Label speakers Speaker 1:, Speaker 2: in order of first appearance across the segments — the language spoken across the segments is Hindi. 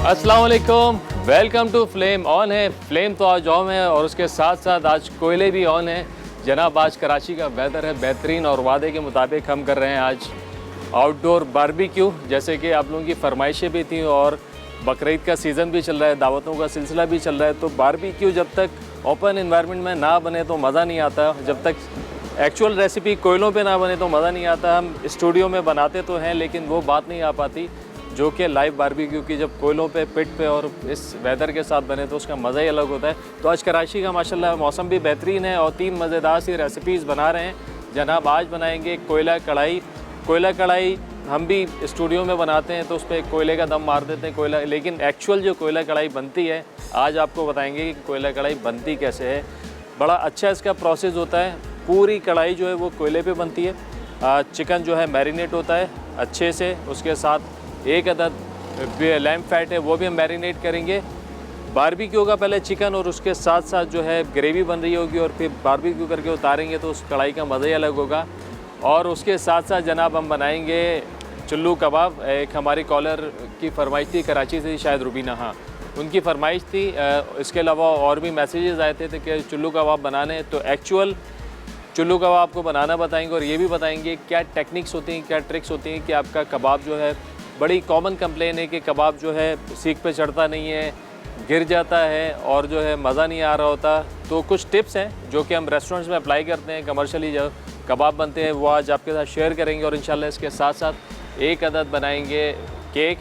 Speaker 1: अस्सलाम वालेकुम, वेलकम टू फ्लेम ऑन है। फ्लेम तो आज ऑन है और उसके साथ साथ आज कोयले भी ऑन है। जनाब आज कराची का वेदर है बेहतरीन और वादे के मुताबिक हम कर रहे हैं आज आउटडोर बारबेक्यू, जैसे कि आप लोगों की फरमाइशें भी थी और बकरीद का सीज़न भी चल रहा है, दावतों का सिलसिला भी चल रहा है। तो बारबेक्यू जब तक ओपन इन्वायरमेंट में ना बने तो मज़ा नहीं आता, जब तक एक्चुअल रेसिपी कोयलों पे ना बने तो मज़ा नहीं आता। हम स्टूडियो में बनाते तो हैं लेकिन वो बात नहीं आ पाती जो कि लाइव बारबेक्यू की जब कोयलों पे पिट पे और इस वेदर के साथ बने तो उसका मज़ा ही अलग होता है। तो आज कराची का माशाल्लाह मौसम भी बेहतरीन है और 3 मज़ेदार सी रेसिपीज़ बना रहे हैं। जनाब आज बनाएंगे कोयला कढ़ाई। कोयला कढ़ाई हम भी स्टूडियो में बनाते हैं तो उस पर कोयले का दम मार देते हैं कोयला, लेकिन एक्चुअल जो कोयला कढ़ाई बनती है आज आपको बताएंगे कि कोयला कढ़ाई बनती कैसे है। बड़ा अच्छा इसका प्रोसेस होता है। पूरी कढ़ाई जो है वो कोयले पे बनती है। चिकन जो है मैरिनेट होता है अच्छे से, उसके साथ एक अदद लैम्प फैट है वो भी हम मैरिनेट करेंगे। बारबेक्यू का पहले चिकन और उसके साथ साथ जो है ग्रेवी बन रही होगी और फिर बारबेक्यू करके उतारेंगे तो उस कढ़ाई का मज़ा ही अलग होगा। और उसके साथ साथ जनाब हम बनाएंगे चुल्लू कबाब। एक हमारी कॉलर की फरमाइश थी कराची से, शायद रुबीना, हाँ उनकी फरमाइश थी। इसके अलावा और भी मैसेजेस आए थे कि चुल्लू कबाब बनाने, तो एक्चुअल चुल्लू कबाब आपको बनाना बताएंगे और ये भी बताएंगे क्या टेक्निक्स होती हैं, क्या ट्रिक्स होती हैं कि आपका कबाब जो है, बड़ी कॉमन कंप्लेन है कि कबाब जो है सीख पे चढ़ता नहीं है, गिर जाता है और जो है मज़ा नहीं आ रहा होता। तो कुछ टिप्स हैं जो कि हम रेस्टोरेंट्स में अप्लाई करते हैं, कमर्शियली जो कबाब बनते हैं वो आज आपके साथ शेयर करेंगे। और इंशाल्लाह इसके साथ साथ एक अदद बनाएंगे केक,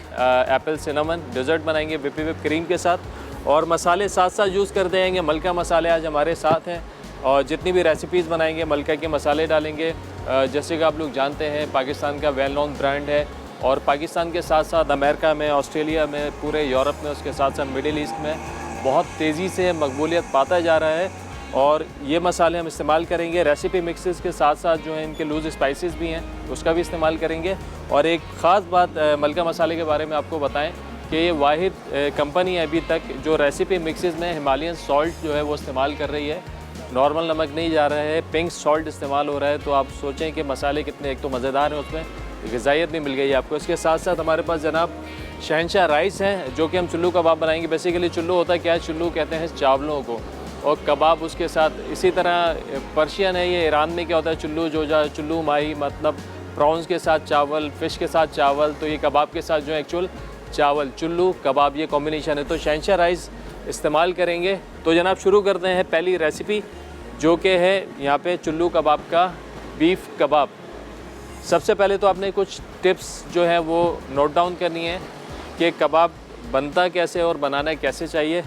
Speaker 1: एप्पल सिनेमन डेज़र्ट बनाएंगे विप क्रीम के साथ। और मसाले साथ साथ यूज़ कर देंगे। मलका मसाले आज हमारे साथ हैं और जितनी भी रेसिपीज़ बनाएंगे मलका के मसाले डालेंगे। जैसे कि आप लोग जानते हैं पाकिस्तान का वेल नोन ब्रांड है और पाकिस्तान के साथ साथ अमेरिका में, ऑस्ट्रेलिया में, पूरे यूरोप में, उसके साथ साथ मिडिल ईस्ट में बहुत तेज़ी से मकबूलियत पाता जा रहा है। और ये मसाले हम इस्तेमाल करेंगे। रेसिपी मिक्सेस के साथ साथ जो है इनके लूज़ स्पाइसेस भी हैं उसका भी इस्तेमाल करेंगे। और एक ख़ास बात मलका मसाले के बारे में आपको बताएं कि ये वाहिद कंपनी है अभी तक जो रेसिपी मिक्सेस में हिमालयन सॉल्ट जो है वो इस्तेमाल कर रही है। नॉर्मल नमक नहीं जा रहा है, पिंक सॉल्ट इस्तेमाल हो रहा है। तो आप सोचें कि मसाले कितने एक तो मज़ेदार हैं, उसमें ग़िज़ाइयत भी मिल गई है आपको। इसके साथ साथ हमारे पास जनाब शहनशाह राइस हैं जो कि हम चुल्लू कबाब बनाएंगे। बेसिकली चुल्लू होता क्या है, चुल्लू कहते हैं चावलों को, और कबाब उसके साथ इसी तरह पर्शियन है ये। ईरान में क्या होता है चुल्लू जोजा, चुल्लू माही, मतलब प्रॉन्स के साथ चावल, फ़िश के साथ चावल। तो ये कबाब के साथ जो है एक्चुअल चावल, चुल्लू कबाब, ये कॉम्बिनेशन है। तो शहनशाह राइस इस्तेमाल करेंगे। तो जनाब शुरू करते हैं पहली रेसिपी जो कि है यहाँ पे चुल्लू कबाब का बीफ कबाब। सबसे पहले तो आपने कुछ टिप्स जो है वो नोट डाउन करनी है कि कबाब बनता कैसे और बनाना कैसे चाहिए।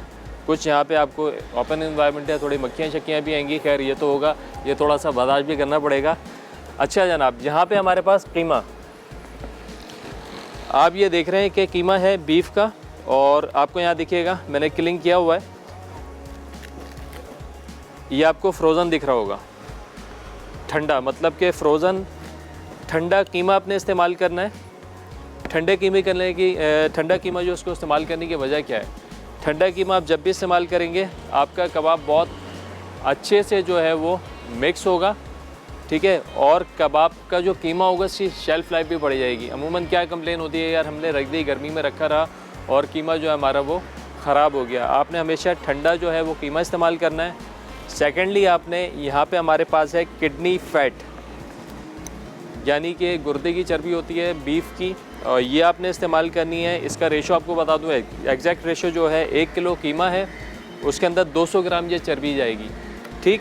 Speaker 1: कुछ यहाँ पे आपको ओपन इन्वायरमेंट है, थोड़ी मक्खियाँ शक्कियाँ भी आएंगी, खैर ये तो होगा, ये थोड़ा सा बर्दाश्त भी करना पड़ेगा। अच्छा जनाब, यहाँ पे हमारे पास कीमा, आप ये देख रहे हैं कि कीमा है बीफ का और आपको यहाँ दिखिएगा मैंने क्लिंग किया हुआ है, ये आपको फ्रोज़न दिख रहा होगा, ठंडा, मतलब कि फ्रोज़न ठंडा कीमा आपने इस्तेमाल करना है। ठंडे कीमे करने की ठंडा कीमा जो उसको इस्तेमाल करने की वजह क्या है, ठंडा कीमा आप जब भी इस्तेमाल करेंगे आपका कबाब बहुत अच्छे से जो है वो मिक्स होगा, ठीक है। और कबाब का जो कीमा होगा उसकी शेल्फ़ लाइफ भी बढ़ जाएगी। अमूमन क्या कंप्लेन होती है, यार हमने रख दी, गर्मी में रखा रहा और कीमा जो है हमारा वो ख़राब हो गया। आपने हमेशा ठंडा जो है वो कीमा इस्तेमाल करना है। सेकेंडली आपने यहाँ पे हमारे पास है किडनी फ़ैट, यानी कि गुर्दे की चर्बी होती है बीफ की, और ये आपने इस्तेमाल करनी है। इसका रेशो आपको बता दूँ, एग्जैक्ट रेशो जो है 1 किलो कीमा है उसके अंदर 200 ग्राम ये चर्बी जाएगी, ठीक।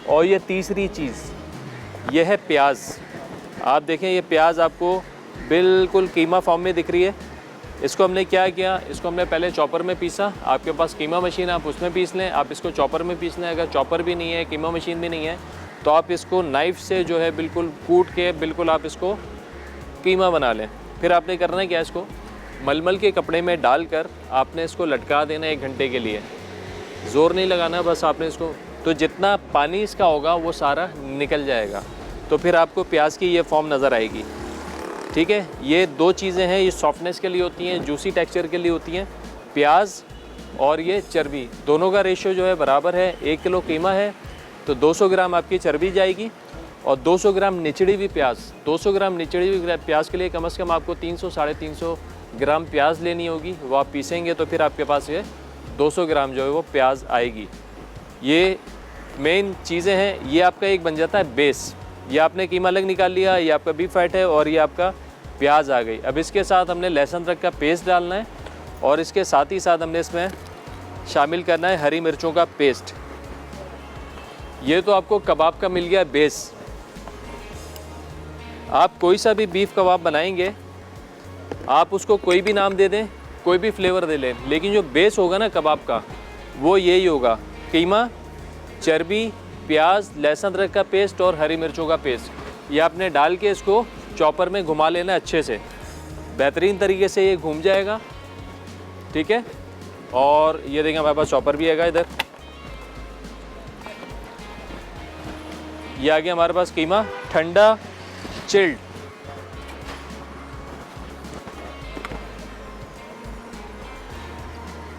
Speaker 1: और ये तीसरी चीज़ ये है प्याज। आप देखें ये प्याज आपको बिल्कुल कीमा फॉर्म में दिख रही है। इसको हमने क्या किया, इसको हमने पहले चॉपर में पीसा। आपके पास कीमा मशीन आप उसमें पीस लें, आप इसको चॉपर में पीस लें। अगर चॉपर भी नहीं है, कीमा मशीन भी नहीं है, तो आप इसको नाइफ़ से जो है बिल्कुल कूट के बिल्कुल आप इसको कीमा बना लें। फिर आपने करना है क्या, इसको मलमल के कपड़े में डालकर आपने इसको लटका देना 1 घंटे के लिए। ज़ोर नहीं लगाना, बस आपने इसको, तो जितना पानी इसका होगा वो सारा निकल जाएगा। तो फिर आपको प्याज की ये फॉर्म नज़र आएगी, ठीक है। ये 2 चीज़ें हैं, ये सॉफ्टनेस के लिए होती हैं, जूसी टेक्सचर के लिए होती हैं, प्याज और ये चर्बी। दोनों का रेशो जो है बराबर है। 1 किलो कीमा है तो 200 ग्राम आपकी चर्बी जाएगी और 200 ग्राम निचड़ी हुई प्याज। 200 ग्राम निचड़ी हुई प्याज के लिए कम से कम आपको 300 साढ़े 300 ग्राम प्याज लेनी होगी, वो आप पीसेंगे तो फिर आपके पास ये 200 ग्राम जो है वो प्याज आएगी। ये मेन चीज़ें हैं। ये आपका एक बन जाता है बेस। ये आपने कीमा अलग निकाल लिया, ये आपका बीफ फैट है और ये आपका प्याज आ गई। अब इसके साथ हमने लहसुन अदरक का पेस्ट डालना है और इसके साथ ही साथ हमने इसमें शामिल करना है हरी मिर्चों का पेस्ट। ये तो आपको कबाब का मिल गया बेस। आप कोई सा भी बीफ कबाब बनाएंगे, आप उसको कोई भी नाम दे दें, कोई भी फ्लेवर दे लें, लेकिन जो बेस होगा ना कबाब का वो यही होगा, कीमा, चर्बी, प्याज, लहसुन अदरक का पेस्ट और हरी मिर्चों का पेस्ट। ये आपने डाल के इसको चॉपर में घुमा लेना अच्छे से, बेहतरीन तरीके से ये घूम जाएगा, ठीक है। और ये देखें हमारे पास चॉपर भी आएगा इधर। ये आ गया हमारे पास कीमा ठंडा चिल्ड।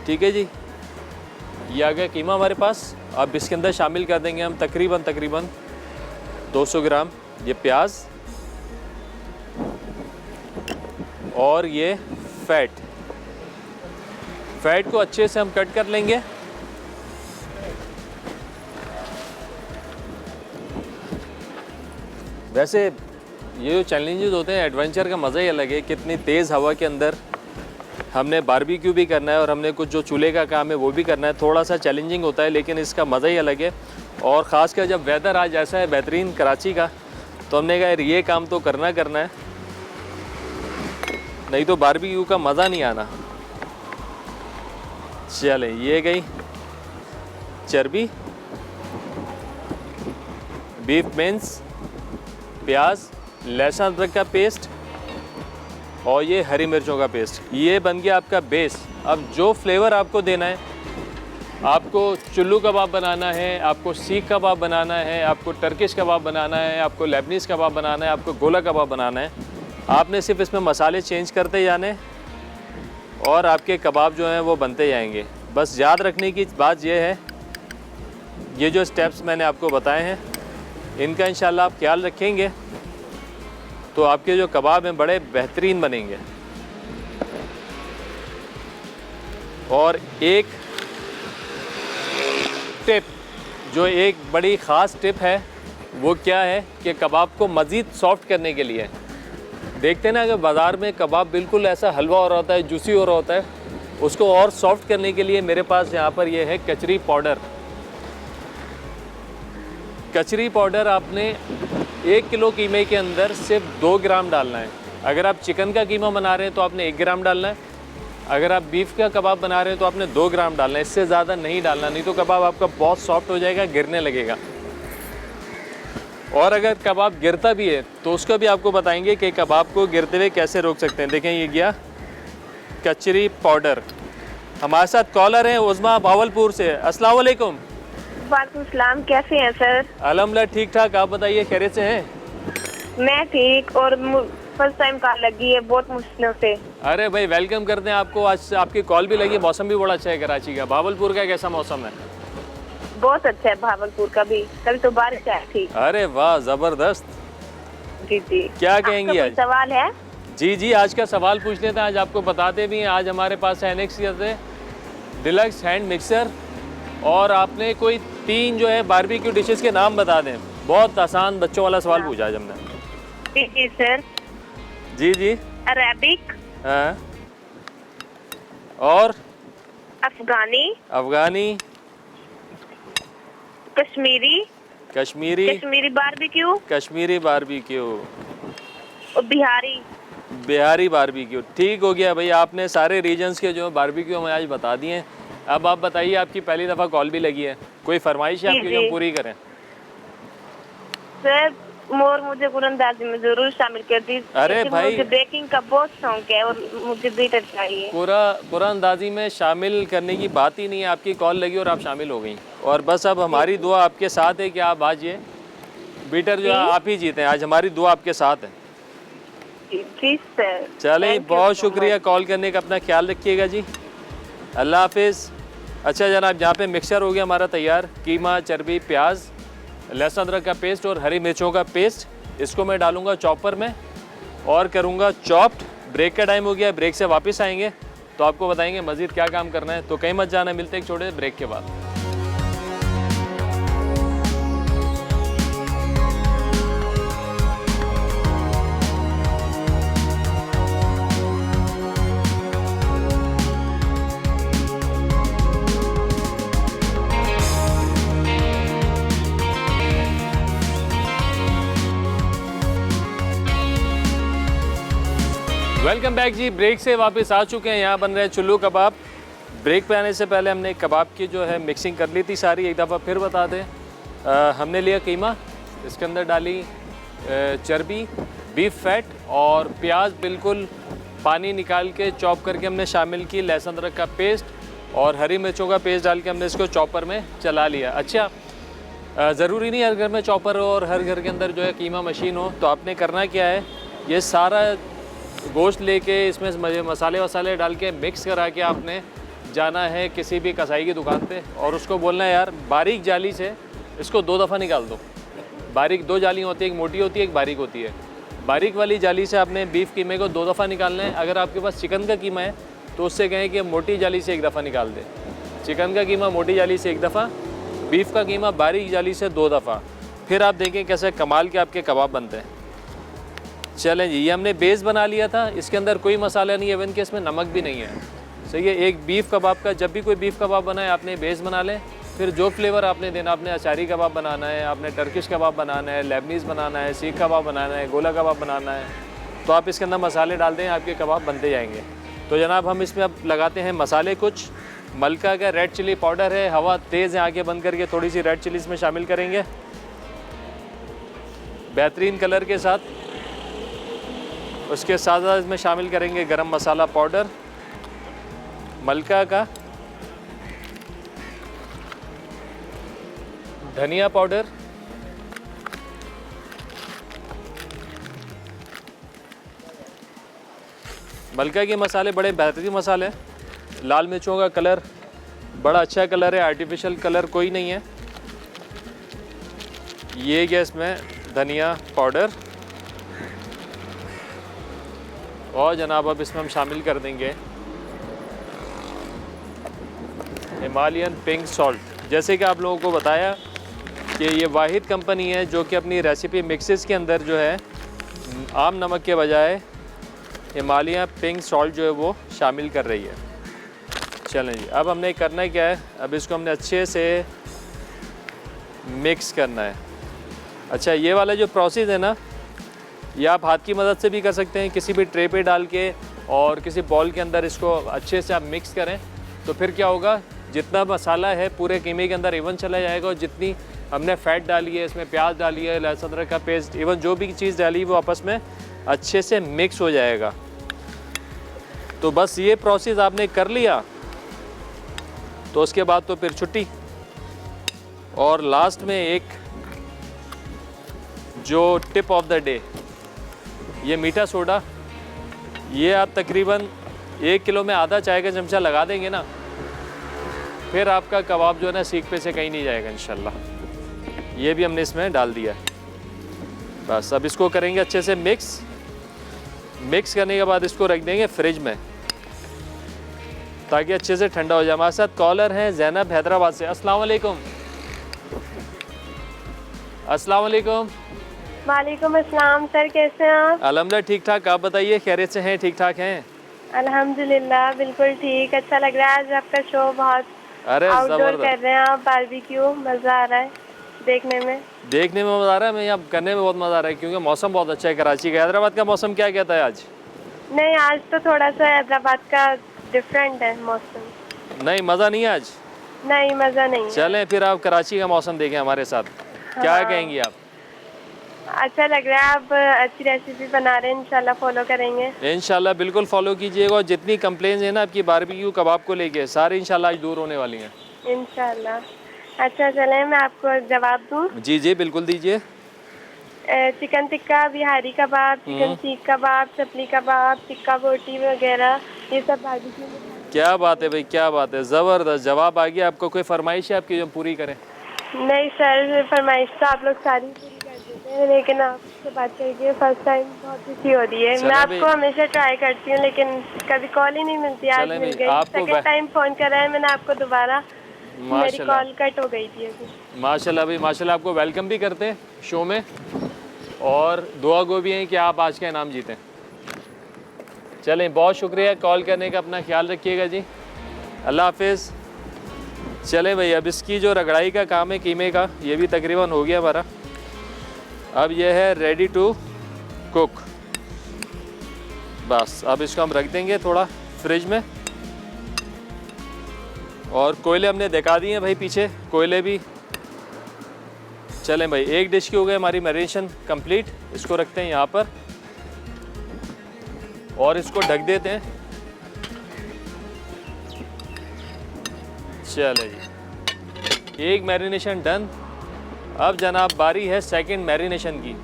Speaker 1: ठीक है जी, ये आ गया कीमा हमारे पास। अब इसके अंदर शामिल कर देंगे हम तकरीबन 200 ग्राम ये प्याज और ये फैट को अच्छे से हम कट कर लेंगे। वैसे ये जो चैलेंजेस होते हैं, एडवेंचर का मज़ा ही अलग है। कितनी तेज़ हवा के अंदर हमने बारबेक्यू भी करना है और हमने कुछ जो चूल्हे का काम है वो भी करना है। थोड़ा सा चैलेंजिंग होता है लेकिन इसका मज़ा ही अलग है। और ख़ासकर जब वेदर आज ऐसा है बेहतरीन कराची का, तो हमने कहा यार ये काम तो करना है, नहीं तो बारबेक्यू का मज़ा नहीं आना। चले, ये गई चर्बी, बीफ मिन्स, प्याज, लहसुन अदरक का पेस्ट और ये हरी मिर्चों का पेस्ट। ये बन गया आपका बेस। अब जो फ्लेवर आपको देना है, आपको चुल्लू कबाब बनाना है, आपको सीख कबाब बनाना है, आपको टर्किश कबाब बनाना है, आपको लेबनीज़ कबाब बनाना है, आपको गोला कबाब बनाना है, आपने सिर्फ इसमें मसाले चेंज करते जाने और आपके कबाब जो हैं वो बनते जाएंगे। बस याद रखने की बात यह है, ये जो स्टेप्स मैंने आपको बताए हैं इनका इंशाल्लाह आप ख्याल रखेंगे तो आपके जो कबाब हैं बड़े बेहतरीन बनेंगे। और एक टिप, जो एक बड़ी ख़ास टिप है, वो क्या है कि कबाब को मज़ीद सॉफ्ट करने के लिए, देखते हैं ना कि बाज़ार में कबाब बिल्कुल ऐसा हलवा हो रहा होता है, जूसी हो रहा होता है, उसको और सॉफ्ट करने के लिए मेरे पास यहाँ पर ये है कचरी पाउडर। कचरी पाउडर आपने 1 किलो कीमे के अंदर सिर्फ 2 ग्राम डालना है। अगर आप चिकन का कीमा बना रहे हैं तो आपने 1 ग्राम डालना है। अगर आप बीफ का कबाब बना रहे हैं तो आपने 2 ग्राम डालना है, इससे ज़्यादा नहीं डालना, नहीं तो कबाब आपका बहुत सॉफ्ट हो जाएगा, गिरने लगेगा। और अगर कबाब गिरता भी है तो उसका भी आपको बताएंगे कि कबाब को गिरते हुए कैसे रोक सकते हैं। देखें ये गया कचरी पाउडर। हमारे साथ कॉलर हैं उज़मा भावलपुर से। अस्सलाम वालेकुम।
Speaker 2: वालेकुम सलाम, कैसे हैं सर?
Speaker 1: अल्हम्दुलिल्लाह ठीक ठाक, आप बताइए खैरियत से हैं?
Speaker 2: मैं ठीक, और फर्स्ट टाइम कॉल लगी है बहुत मुश्किलों से।
Speaker 1: अरे भाई वेलकम करते हैं आपको। आज आपकी कॉल भी लगी, मौसम भी बड़ा अच्छा है कराची का। भावलपुर का कैसा मौसम है?
Speaker 2: बहुत अच्छा है भावलपुर का भी, कल तो बारिश आई थी।
Speaker 1: अरे वाह ज़बरदस्त।
Speaker 2: जी जी,
Speaker 1: क्या कहेंगी आज?
Speaker 2: सवाल है?
Speaker 1: जी जी, आज का सवाल पूछ लेते हैं, आज आपको बताते भी हैं। आज हमारे पास है नेक्स्ट डिलक्स हैंड मिक्सर, और आपने कोई 3 जो है बारबेक्यू डिशेस के नाम बता दें। बहुत आसान बच्चों वाला सवाल पूछा आज हमने।
Speaker 2: जी जी सर।
Speaker 1: जी जी।
Speaker 2: अरेबिक,
Speaker 1: हाँ, और
Speaker 2: अफगानी, कश्मीरी बारबेक्यू और
Speaker 1: बिहारी बारबेक्यू। ठीक हो गया भाई, आपने सारे रीजन्स के जो बारबेक्यू हमें आज बता दिए हैं। अब आप बताइए, आपकी पहली दफ़ा कॉल भी लगी है, कोई फरमाइश है आपकी जो हम पूरी करें?
Speaker 2: सर मुझे कुरंदाजी में जरूर शामिल कर दीजिए।
Speaker 1: अरे भाई,
Speaker 2: मुझे बेकिंग का बहुत शौक है और मुझे बीटर चाहिए।
Speaker 1: कुरंदाजी में शामिल करने की बात ही नहीं है, आपकी कॉल लगी और आप शामिल हो गई। और बस अब हमारी दुआ आपके साथ है कि आप आज ये बीटर जो है आप ही जीते हैं। आज हमारी दुआ आपके साथ है।
Speaker 2: जी सर।
Speaker 1: चलिए, बहुत शुक्रिया कॉल करने का, अपना ख्याल रखिएगा जी, अल्लाह हाफिज़। अच्छा जनाब, यहाँ पे मिक्सचर हो गया हमारा तैयार। कीमा, चर्बी, प्याज, लहसुन अदरक का पेस्ट और हरी मिर्चों का पेस्ट, इसको मैं डालूंगा चॉपर में और करूँगा चॉप्ड ब्रेक का टाइम हो गया, ब्रेक से वापस आएंगे तो आपको बताएंगे मज़ीद क्या काम करना है। तो कहीं मत जाना, मिलते हैं एक छोटे ब्रेक के बाद। वेलकम बैक जी। ब्रेक से वापस आ चुके हैं। यहाँ बन रहे हैं चुल्लू कबाब। ब्रेक पे आने से पहले हमने कबाब की जो है मिक्सिंग कर ली थी सारी। एक दफ़ा फिर बता दें, हमने लिया कीमा, इसके अंदर डाली चर्बी, बीफ फैट और प्याज बिल्कुल पानी निकाल के चॉप करके हमने शामिल की, लहसुन अदरक का पेस्ट और हरी मिर्चों का पेस्ट डाल के हमने इसको चॉपर में चला लिया। अच्छा, ज़रूरी नहीं हर घर में चॉपर हो और हर घर के अंदर जो है कीमा मशीन हो। तो आपने करना क्या है, ये सारा गोश्त लेके इसमें मसाले वसाले डाल के मिक्स करा के आपने जाना है किसी भी कसाई की दुकान पे और उसको बोलना है यार बारीक जाली से इसको 2 दफ़ा निकाल दो। बारीक 2 जाली होती है, एक मोटी होती है, एक बारीक होती है। बारीक वाली जाली से आपने बीफ कीमे को 2 दफ़ा निकालना है। अगर आपके पास चिकन का कीमा है तो उससे कहें कि मोटी जाली से 1 दफ़ा निकाल दें। चिकन का कीमा मोटी जाली से 1 दफ़ा, बीफ का कीमा बारीक जाली से 2 दफ़ा। फिर आप देखें कैसे कमाल के आपके कबाब बनते हैं। चलें जी, ये हमने बेस बना लिया था। इसके अंदर कोई मसाला नहीं है, इवन कि इसमें नमक भी नहीं है। सही है। एक बीफ कबाब का, जब भी कोई बीफ कबाब बनाए आपने बेस बना लें। फिर जो फ्लेवर आपने देना, आपने अचारी कबाब बनाना है, आपने टर्किश कबाब बनाना है, लेबनीज़ बनाना है, सीख कबाब बनाना है, गोला कबाब बनाना है, तो आप इसके अंदर मसाले डाल दें, आपके कबाब बनते जाएंगे। तो जनाब हम इसमें अब लगाते हैं मसाले। कुछ मलका का रेड चिली पाउडर है, हवा तेज़ है, आँखें बंद करके थोड़ी सी रेड चिली इसमें शामिल करेंगे बेहतरीन कलर के साथ। उसके साथ साथ इसमें शामिल करेंगे गरम मसाला पाउडर मलका का, धनिया पाउडर, मलका के मसाले बड़े बेहतरीन मसाले हैं। लाल मिर्चों का कलर बड़ा अच्छा कलर है, आर्टिफिशियल कलर कोई नहीं है। ये गैस में धनिया पाउडर और जनाब अब इसमें हम शामिल कर देंगे हिमालयन पिंक सॉल्ट। जैसे कि आप लोगों को बताया कि ये वाहिद कंपनी है जो कि अपनी रेसिपी मिक्सेस के अंदर जो है आम नमक के बजाय हिमालयन पिंक सॉल्ट जो है वो शामिल कर रही है। चलें जी, अब हमने करना क्या है, अब इसको हमने अच्छे से मिक्स करना है। अच्छा, ये वाला जो प्रोसेस है ना, ये आप हाथ की मदद से भी कर सकते हैं, किसी भी ट्रे पे डाल के और किसी बॉल के अंदर इसको अच्छे से आप मिक्स करें। तो फिर क्या होगा, जितना मसाला है पूरे कीमे के अंदर इवन चला जाएगा और जितनी हमने फ़ैट डाली है, इसमें प्याज डाली है, लहसुन अदरक का पेस्ट, इवन जो भी चीज़ डाली है वो आपस में अच्छे से मिक्स हो जाएगा। तो बस ये प्रोसेस आपने कर लिया तो उसके बाद तो फिर छुट्टी। और लास्ट में एक जो टिप ऑफ द डे, ये मीठा सोडा, ये आप तकरीबन 1 किलो में आधा चाय का चमचा लगा देंगे ना, फिर आपका कबाब जो है ना सीख पे से कहीं नहीं जाएगा इंशाल्लाह। ये भी हमने इसमें डाल दिया। बस अब इसको करेंगे अच्छे से मिक्स करने के बाद इसको रख देंगे फ्रिज में ताकि अच्छे से ठंडा हो जाए। हमारे साथ कॉलर हैं ज़ैनब हैदराबाद से। अस्सलाम वालेकुम। अस्सलाम वालेकुम।
Speaker 2: वालेकुम अस्सलाम सर, कैसे हैं आप?
Speaker 1: अल्हम्दुलिल्लाह ठीक ठाक, आप बताइए खैरियत से हैं? ठीक ठाक हैं
Speaker 2: अल्हम्दुलिल्लाह, बिल्कुल ठीक। अच्छा लग रहा है आज आपका शो, बहुत
Speaker 1: अरे
Speaker 2: आउटडोर कर रहे हैं आप, बारबेक्यू, मज़ा आ रहा है देखने में
Speaker 1: मज़ा आ रहा है। मैं यहाँ करने में बहुत मज़ा आ रहा है क्योंकि मौसम बहुत अच्छा है कराची का। हैदराबाद का मौसम क्या कहता है आज?
Speaker 2: नहीं, आज तो थोड़ा सा हैदराबाद का डिफरेंट है मौसम।
Speaker 1: नहीं, मज़ा नहीं आज?
Speaker 2: नहीं, मज़ा नहीं है।
Speaker 1: चलें फिर आप कराची का मौसम देखें हमारे साथ। क्या कहेंगी आप?
Speaker 2: अच्छा लग रहा है, आप अच्छी रेसिपी बना रहे हैं, इंशाल्लाह फॉलो करेंगे।
Speaker 1: इंशाल्लाह बिल्कुल फॉलो कीजिएगा और जितनी कंप्लेंट्स हैं ना आपकी बारबेक्यू कबाब को लेके, सारी इंशाल्लाह आज दूर होने वाली हैं
Speaker 2: इंशाल्लाह। अच्छा चलें, मैं आपको जवाब दूँ?
Speaker 1: जी जी बिल्कुल दीजिए।
Speaker 2: चिकन टिक्का, बिहारी कबाब, चिकन सीख कबाब, चपली कबाब, टिक्का बोटी वगैरह, ये सब बारबेक्यू में।
Speaker 1: क्या बात है भाई, क्या बात है, ज़बरदस्त जवाब आ गया। आपको कोई फरमाइश है आपकी जो पूरी करें?
Speaker 2: नहीं सर, फरमाइश तो आप लोग सारी पूरी कर लेकिन आपसे बात करके फर्स्ट टाइम बहुत खुशी हो रही है।
Speaker 1: चलें
Speaker 2: मैं
Speaker 1: भाई।
Speaker 2: आपको हमेशा ट्राई करती हूँ लेकिन कभी कॉल ही नहीं मिलती। आज
Speaker 1: चलें
Speaker 2: मिल
Speaker 1: भाई,
Speaker 2: गई।
Speaker 1: आपको
Speaker 2: सेकंड टाइम फ़ोन करा है मैंने आपको दोबारा। मेरी
Speaker 1: माशाल्लाह
Speaker 2: कॉल कट हो गई थी अभी।
Speaker 1: माशाल्लाह भाई माशाल्लाह, आपको वेलकम भी करते हैं शो में और दुआ गो भी हैं कि आप आज का इनाम जीतें। चलें, बहुत शुक्रिया कॉल करने का, अपना ख्याल रखिएगा जी, अल्लाह हाफिज़। चलें भाई, अब इसकी जो रगड़ाई का काम है कीमे का, ये भी तकरीबन हो गया हमारा। अब ये है रेडी टू कुक। बस अब इसको हम रख देंगे थोड़ा फ्रिज में। और कोयले हमने दिखा दिए हैं भाई, पीछे कोयले भी। चलें भाई, एक डिश की हो गई हमारी मैरिनेशन कंप्लीट। इसको रखते हैं यहाँ पर और इसको ढक देते हैं। चले जी, एक मैरिनेशन डन। अब जनाब बारी है सेकंड मैरिनेशन की।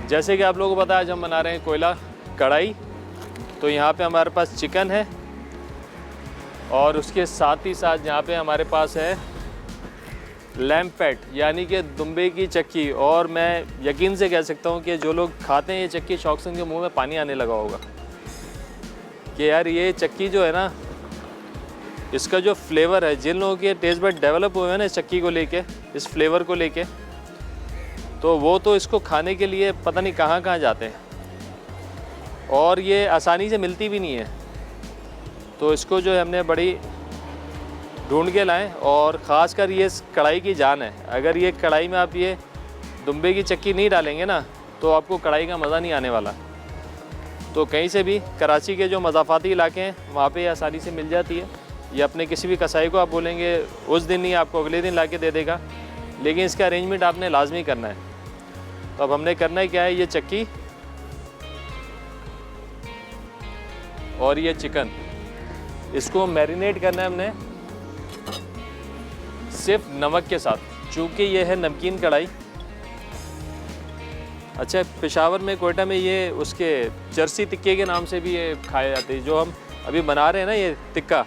Speaker 1: जैसे कि आप लोगों को पता है, आज हम बना रहे हैं कोयला कढ़ाई। तो यहाँ पे हमारे पास चिकन है और उसके साथ ही साथ यहाँ पे हमारे पास है लैम्प पैट, यानी कि दुम्बे की चक्की। और मैं यकीन से कह सकता हूँ कि जो लोग खाते हैं ये चक्की, शौक से उनके मुंह में पानी आने लगा होगा कि यार ये चक्की जो है ना, इसका जो फ्लेवर है, जिन लोगों के टेस्ट बड डेवलप हुए हैं ना इस चक्की को लेके, इस फ्लेवर को लेके, तो वो तो इसको खाने के लिए पता नहीं कहाँ कहाँ जाते हैं। और ये आसानी से मिलती भी नहीं है। तो इसको जो है हमने बड़ी ढूंढ के लाएं। और ख़ासकर ये इस कढ़ाई की जान है। अगर ये कढ़ाई में आप ये दुम्बे की चक्की नहीं डालेंगे ना, तो आपको कढ़ाई का मज़ा नहीं आने वाला। तो कहीं से भी कराची के जो मज़ाफ़ाती इलाके हैं वहाँ पे आसानी से मिल जाती है। ये अपने किसी भी कसाई को आप बोलेंगे उस दिन नहीं, आपको अगले दिन ला के दे देगा। लेकिन इसका अरेंजमेंट आपने लाजमी करना है। तो अब हमने करना है क्या है, ये चक्की और ये चिकन, इसको मैरिनेट करना है हमने सिर्फ नमक के साथ, चूँकि ये है नमकीन कढ़ाई। अच्छा, पेशावर में, कोयटा में ये उसके चरसी टिक्के के नाम से भी ये खाए जाते हैं। जो हम अभी बना रहे हैं ना ये टिक्का,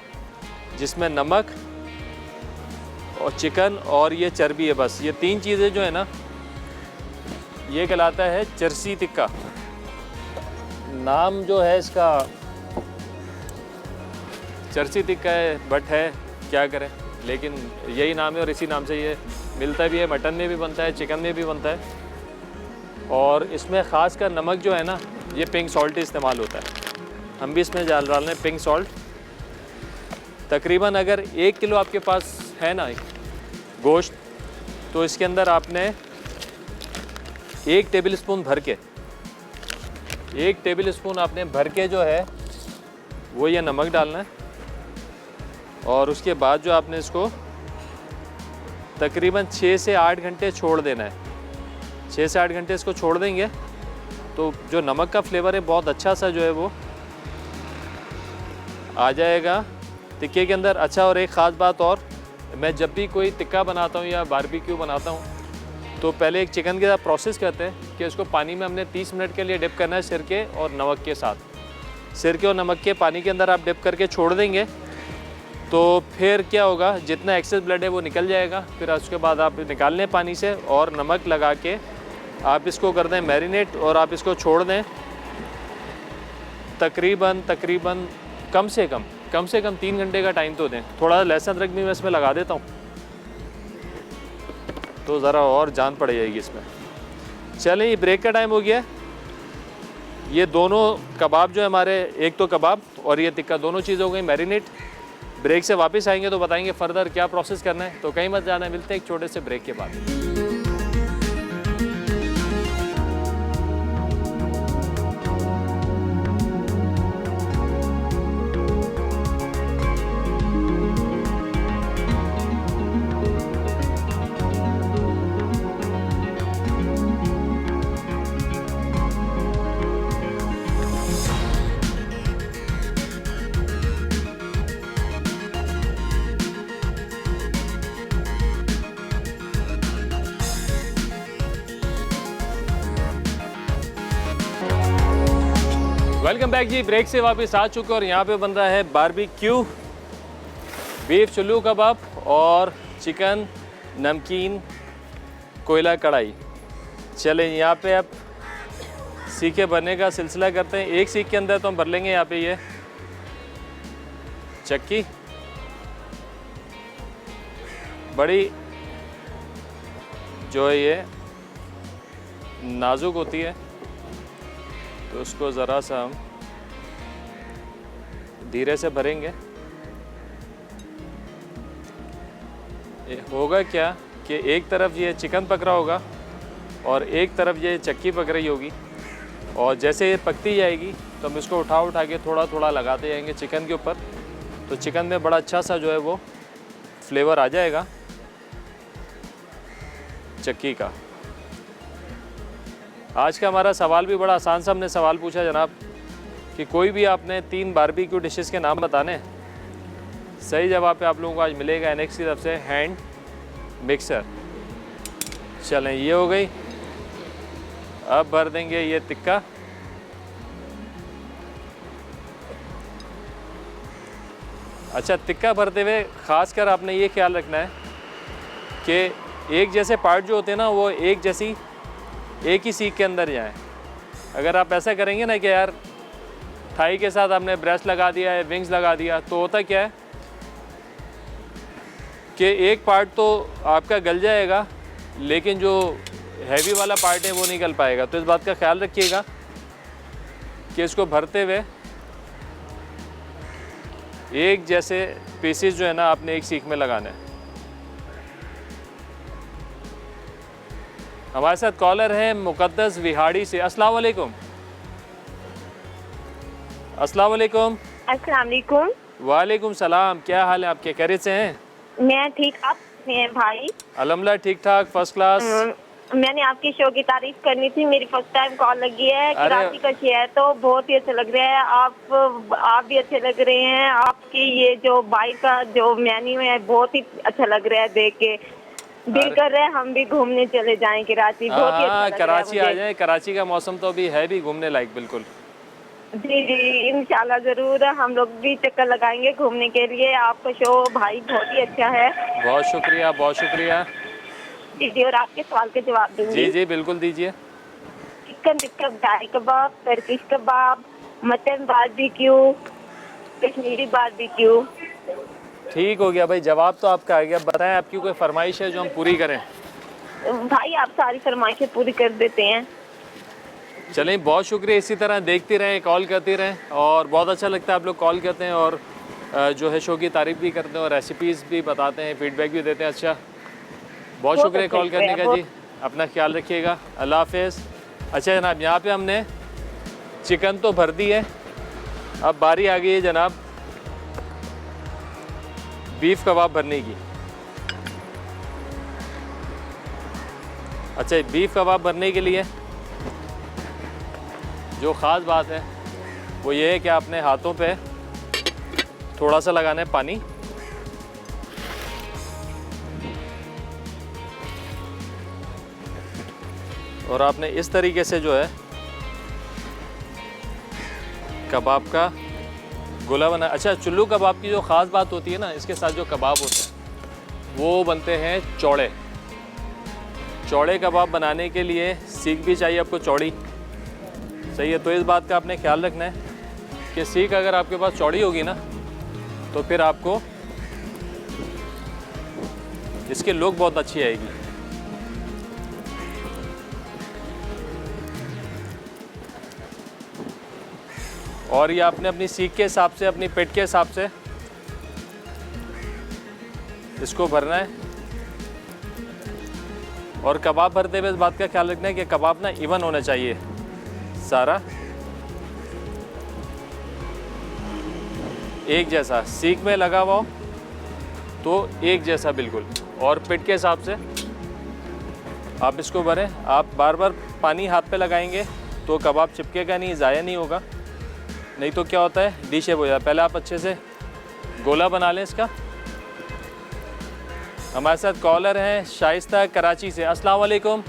Speaker 1: जिसमें नमक और चिकन और ये चर्बी है, बस ये तीन चीज़ें जो है ना, ये कहलाता है चरसी टिक्का। नाम जो है इसका चरसी टिक्का है, बट है क्या करें, लेकिन यही नाम है और इसी नाम से ये मिलता भी है। मटन में भी बनता है, चिकन में भी बनता है। और इसमें ख़ास कर नमक जो है ना, ये पिंक सॉल्ट इस्तेमाल होता है। हम भी इसमें डाल रहे हैं पिंक सॉल्ट। तकरीबन अगर 1 किलो आपके पास है ना गोश्त, तो इसके अंदर आपने 1 टेबल स्पून भर के, 1 टेबल स्पून आपने भर के जो है वो ये नमक डालना है। और उसके बाद जो आपने इसको तकरीबन 6 से 8 घंटे छोड़ देना है। 6 से 8 घंटे इसको छोड़ देंगे तो जो नमक का फ्लेवर है बहुत अच्छा सा जो है वो आ जाएगा टिक्के के अंदर। अच्छा, और एक ख़ास बात और, मैं जब भी कोई टिक्का बनाता हूँ या बारबेक्यू बनाता हूँ तो पहले एक चिकन के साथ प्रोसेस करते हैं कि उसको पानी में हमने 30 मिनट के लिए डिप करना है, सिरके और नमक के साथ। सिरके और नमक के पानी के अंदर आप डिप करके छोड़ देंगे तो फिर क्या होगा, जितना एक्सेस ब्लड है वो निकल जाएगा। फिर उसके बाद आप निकाल लें पानी से और नमक लगा के आप इसको कर दें मैरिनेट और आप इसको छोड़ दें तकरीबन कम से कम 3 घंटे का टाइम तो दें। थोड़ा लहसुन अदरक भी मैं इसमें लगा देता हूँ तो ज़रा और जान पड़ जाएगी इसमें। चलें, ये ब्रेक का टाइम हो गया। ये दोनों कबाब जो है हमारे, एक तो कबाब और ये टिक्का, दोनों चीज़ हो गई मैरिनेट। ब्रेक से वापस आएंगे तो बताएंगे फ़र्दर क्या प्रोसेस करना है। तो कहीं मत जाना, मिलते हैं एक छोटे से ब्रेक के बाद। वेलकम बैक जी, ब्रेक से वापस आ चुके और यहाँ पे बन रहा है बारबेक्यू बीफ चुल्लू कबाब और चिकन नमकीन कोयला कढ़ाई। चलें यहाँ पे अब सीखे भरने का सिलसिला करते हैं। एक सीख के अंदर तो हम भर लेंगे यहाँ पे ये चक्की। बड़ी जो है ये नाजुक होती है, तो उसको ज़रा सा हम धीरे से भरेंगे। होगा क्या कि एक तरफ ये चिकन पक रहा होगा और एक तरफ ये चक्की पक रही होगी, और जैसे ये पकती जाएगी तो हम इसको उठा के थोड़ा थोड़ा लगाते जाएंगे चिकन के ऊपर, तो चिकन में बड़ा अच्छा सा जो है वो फ्लेवर आ जाएगा चक्की का। आज का हमारा सवाल भी बड़ा आसान सा हमने सवाल पूछा जनाब कि कोई भी आपने 3 बारबेक्यू डिशेस के नाम बताने। सही जवाब पे आप लोगों को आज मिलेगा एनेक्स की तरफ से हैंड मिक्सर। चलें ये हो गई। अब भर देंगे ये टिक्का। अच्छा, टिक्का भरते हुए ख़ास कर आपने ये ख्याल रखना है कि एक जैसे पार्ट जो होते हैं ना वो एक ही सीख के अंदर जाएं। अगर आप ऐसा करेंगे ना कि यार थाई के साथ आपने ब्रेस्ट लगा दिया है, विंग्स लगा दिया, तो होता क्या है कि एक पार्ट तो आपका गल जाएगा लेकिन जो हैवी वाला पार्ट है वो नहीं गल पाएगा। तो इस बात का ख्याल रखिएगा कि इसको भरते हुए एक जैसे पीसेस जो है ना आपने एक सीख में लगाना है। हमारे साथ कॉलर है मुकद्दस विहाड़ी से। अस्सलाम वालेकुम। अस्सलाम वालेकुम।
Speaker 2: अस्सलाम वालेकुम।
Speaker 1: वालेकुम सलाम। क्या हाल है आपके, खैरियत से हैं?
Speaker 2: मैं ठीक, आप हैं भाई?
Speaker 1: अल्हम्दुलिल्लाह ठीक ठाक, फर्स्ट क्लास।
Speaker 2: मैंने आपके शो की तारीफ करनी थी, मेरी फर्स्ट टाइम कॉल लगी है। कराची का शहर तो बहुत ही अच्छा लग रहा है, आप भी अच्छे लग रहे हैं। आपकी ये जो बाइक का जो मेन्यू है बहुत ही अच्छा लग रहा है, देख के दिल कर रहा है हम भी घूमने चले जाएं कराची। बहुत ही अच्छा लग
Speaker 1: कराची
Speaker 2: रहा है
Speaker 1: आ जाएं। कराची का मौसम तो अभी है भी घूमने लायक बिल्कुल।
Speaker 2: जी जी, इंशाल्लाह जरूर हम लोग भी चक्कर लगाएंगे घूमने के लिए। आपका शो भाई बहुत ही अच्छा है।
Speaker 1: बहुत शुक्रिया, बहुत शुक्रिया।
Speaker 2: जी जी, और आपके सवाल के जवाब दूंगी।
Speaker 1: जी जी बिल्कुल दीजिए।
Speaker 2: चिकन टिक्का, दाल कबाब, टर्किश कबाब, मटन बारबेक्यू, कश्मीरी बारबेक्यू।
Speaker 1: ठीक हो गया भाई, जवाब तो आपका आ गया। बताएं आपकी कोई फरमाइश है जो हम पूरी करें?
Speaker 2: भाई आप सारी फरमाइशें पूरी कर देते हैं।
Speaker 1: चलें, बहुत शुक्रिया। इसी तरह देखते रहें, कॉल करते रहें, और बहुत अच्छा लगता है आप लोग कॉल करते हैं और जो है शो की तारीफ़ भी करते हैं और रेसिपीज़ भी बताते हैं, फीडबैक भी देते हैं। अच्छा, बहुत शुक्रिया कॉल करने का जी। अपना ख्याल रखिएगा, अल्लाह हाफिज़। अच्छा जनाब, यहाँ पे हमने चिकन तो भर दी है, अब बारी आ गई है जनाब बीफ कबाब भरने की। अच्छा, बीफ कबाब भरने के लिए जो ख़ास बात है वो ये है कि आपने हाथों पे थोड़ा सा लगाना है पानी, और आपने इस तरीके से जो है कबाब का गोला बना। अच्छा, चुल्लू कबाब की जो ख़ास बात होती है ना, इसके साथ जो कबाब होते हैं वो बनते हैं चौड़े। चौड़े कबाब बनाने के लिए सीख भी चाहिए आपको चौड़ी, सही है। तो इस बात का आपने ख्याल रखना है कि सीख अगर आपके पास चौड़ी होगी ना तो फिर आपको इसकी लुक बहुत अच्छी आएगी। और ये आपने अपनी सीख के हिसाब से, अपनी पेट के हिसाब से इसको भरना है। और कबाब भरते हुए इस बात का ख्याल रखना है कि कबाब ना इवन होना चाहिए सारा, एक जैसा सीख में लगा हुआ हो तो एक जैसा बिल्कुल, और पेट के हिसाब से आप इसको भरें। आप बार बार पानी हाथ पे लगाएंगे तो कबाब चिपकेगा नहीं, ज़ाया नहीं होगा, नहीं तो क्या होता है डी शेप हो जाता है। पहले आप अच्छे से गोला बना लें इसका। हमारे साथ कॉलर हैं शाइस्ता कराची से। अस्सलाम वालेकुम।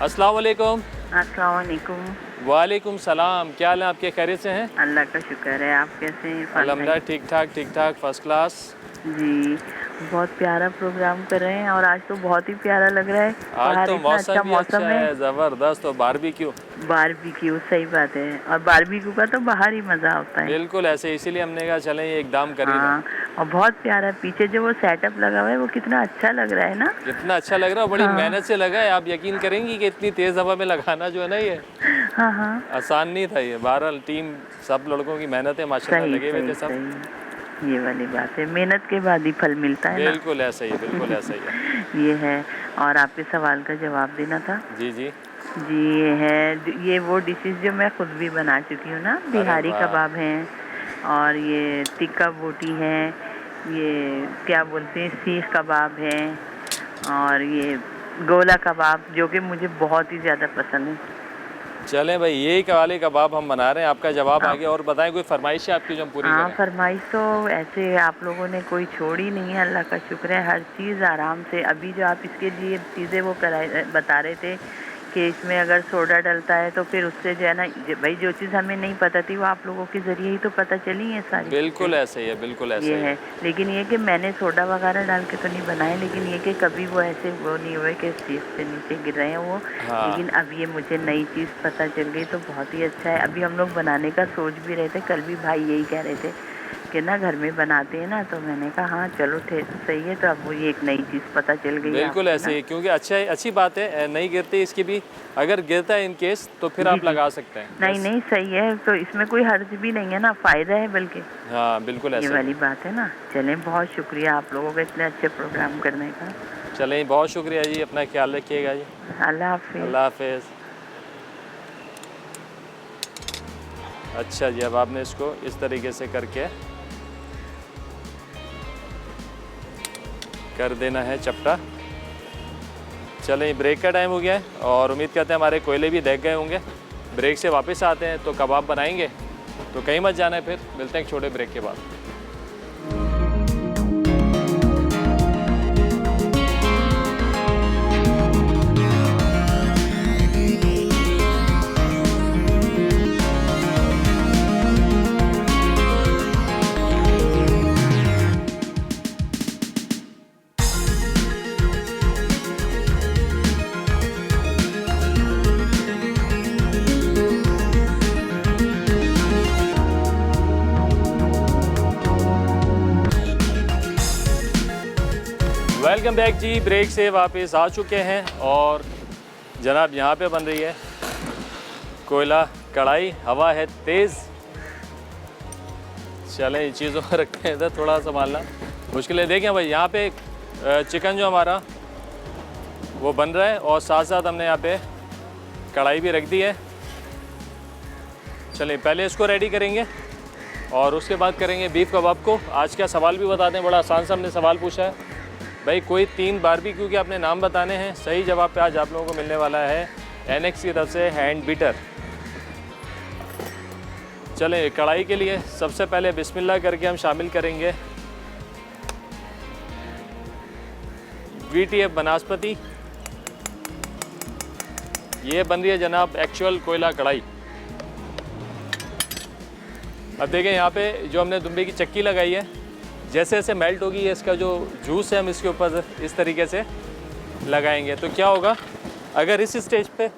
Speaker 1: अस्सलाम वालेकुम।
Speaker 3: अस्सलाम वालेकुम।
Speaker 1: वालेकुम सलाम। क्या हाल है आपके, खैरियत से हैं?
Speaker 3: अल्लाह का शुक्र है, आप कैसे हैं?
Speaker 1: अल्हम्दुलिल्लाह ठीक ठाक, फर्स्ट क्लास।
Speaker 3: जी, बहुत प्यारा प्रोग्राम कर रहे हैं और आज तो बहुत ही प्यारा लग रहा है।
Speaker 1: आज
Speaker 3: बाहर
Speaker 1: तो
Speaker 3: इतना अच्छा
Speaker 1: भी अच्छा
Speaker 3: मौसम
Speaker 1: है, ज़बरदस्त। और बारबेक्यू,
Speaker 3: बारबेक्यू सही बात है। और बारबेक्यू का तो बाहर ही मज़ा होता है।
Speaker 1: बिल्कुल ऐसे, इसीलिए हमने कहा चलें ये एकदम कर ही लें।
Speaker 3: हाँ, और बहुत प्यारा पीछे जो वो सेटअप लगा हुआ है वो कितना अच्छा लग रहा है ना।
Speaker 1: कितना अच्छा लग रहा है, बड़ी
Speaker 3: हाँ।
Speaker 1: मेहनत से लगा है। आप यकीन करेंगी कि इतनी तेज़ हवा में लगाना जो है ना, ये
Speaker 3: हाँ हाँ,
Speaker 1: आसान नहीं था। ये बहरहाल टीम, सब लड़कों की मेहनत है माशाल्लाह,
Speaker 3: सही
Speaker 1: लगे हुए थे
Speaker 3: सही
Speaker 1: सब।
Speaker 3: सही, ये वाली बात है, मेहनत के बाद ही फल मिलता है ना।
Speaker 1: बिल्कुल ऐसा ही है, बिल्कुल ऐसा ही है।
Speaker 3: ये है। और आपके सवाल का जवाब देना था।
Speaker 1: जी जी।
Speaker 3: जी, ये है, ये वो डिशेस जो मैं खुद भी बना चुकी हूँ ना। बिहारी
Speaker 1: वाह।
Speaker 3: कबाब हैं और ये टिक्का बोटी है, ये क्या बोलते हैं सीख कबाब है, और ये गोला कबाब जो कि मुझे बहुत ही ज़्यादा पसंद है।
Speaker 1: चलें भाई, यही वाले कबाब हम बना रहे हैं। आपका जवाब आ
Speaker 3: हाँ।
Speaker 1: गया। और बताएं, कोई फरमाइश है आपकी जो हम पूरी
Speaker 3: हाँ,
Speaker 1: करें?
Speaker 3: फरमाइश तो ऐसे आप लोगों ने कोई छोड़ी नहीं है, अल्लाह का शुक्र है। हर चीज़ आराम से, अभी जो आप इसके लिए चीज़ें वो बता रहे थे कि इसमें अगर सोडा डलता है तो फिर उससे जो है ना, भाई जो चीज़ हमें नहीं पता थी वो आप लोगों के ज़रिए ही तो पता चली है सारी
Speaker 1: बिल्कुल
Speaker 3: चीज़ें।
Speaker 1: ऐसे ही है, बिल्कुल ऐसे
Speaker 3: ये
Speaker 1: ही
Speaker 3: है। लेकिन ये कि मैंने सोडा वगैरह डाल के तो नहीं बनाए, लेकिन ये कि कभी वो ऐसे वो नहीं हुए कि सीख से नीचे गिर रहे हैं वो।
Speaker 1: हाँ।
Speaker 3: लेकिन अब ये मुझे नई चीज़ पता चल गई तो बहुत ही अच्छा है। अभी हम लोग बनाने का सोच भी रहे थे, कल भी भाई यही कह रहे थे कि ना घर में बनाते हैं ना, तो मैंने कहा हाँ चलो सही है। तो अब वो ये एक नई चीज़ पता चल गई।
Speaker 1: बिल्कुल
Speaker 3: आपको
Speaker 1: ऐसे
Speaker 3: ना।
Speaker 1: ही, क्योंकि अच्छा है, अच्छी बात है। नहीं गिरती इसकी भी, अगर गिरता है इन केस तो फिर
Speaker 3: जी
Speaker 1: आप
Speaker 3: जी,
Speaker 1: लगा सकते हैं।
Speaker 3: नहीं
Speaker 1: बस।
Speaker 3: नहीं सही है, तो इसमें कोई हर्ज भी नहीं है ना, फ़ायदा है बल्कि।
Speaker 1: हाँ बिल्कुल
Speaker 3: ये
Speaker 1: ऐसे ही
Speaker 3: वाली
Speaker 1: है।
Speaker 3: बात है ना। चलें, बहुत शुक्रिया आप लोगों का इतने अच्छे प्रोग्राम करने का।
Speaker 1: चलें, बहुत शुक्रिया जी, अपना ख्याल रखिएगा जी।
Speaker 3: अल्लाह हाफिज़।
Speaker 1: अल्लाह हाफिज़। अच्छा जी, अब आपने इसको इस तरीके से करके कर देना है चपटा। चलें, ब्रेक का टाइम हो गया है और उम्मीद करते हैं हमारे कोयले भी देख गए होंगे। ब्रेक से वापस आते हैं तो कबाब बनाएंगे, तो कहीं मत जाना है। फिर मिलते हैं एक छोटे ब्रेक के बाद। वेलकम बैक जी, ब्रेक से वापस आ चुके हैं और जनाब यहाँ पे बन रही है कोयला कढ़ाई। हवा है तेज़। चलें, इन चीज़ों को रखते हैं इधर, थोड़ा संभालना मुश्किल है। देखें भाई, यहाँ पे चिकन जो हमारा वो बन रहा है और साथ साथ हमने यहाँ पे कढ़ाई भी रख दी है। चलें, पहले इसको रेडी करेंगे और उसके बाद करेंगे बीफ कबाब को। आज का सवाल भी बता दें, बड़ा आसान सा हमने सवाल पूछा है भाई, कोई 3 बारबेक्यू के अपने नाम बताने हैं। सही जवाब पे आज आप लोगों को मिलने वाला है एनेक्स की तरफ से हैंड बीटर। चलें, कढ़ाई के लिए सबसे पहले बिस्मिल्लाह करके हम शामिल करेंगे VTF बनास्पति। ये बन रही है जनाब एक्चुअल कोयला कढ़ाई। अब देखें, यहाँ पे जो हमने दुम्बे की चक्की लगाई है, जैसे जैसे मेल्ट होगी इसका जो जूस है, हम इसके ऊपर इस तरीके से लगाएंगे। तो क्या होगा, अगर इस स्टेज पे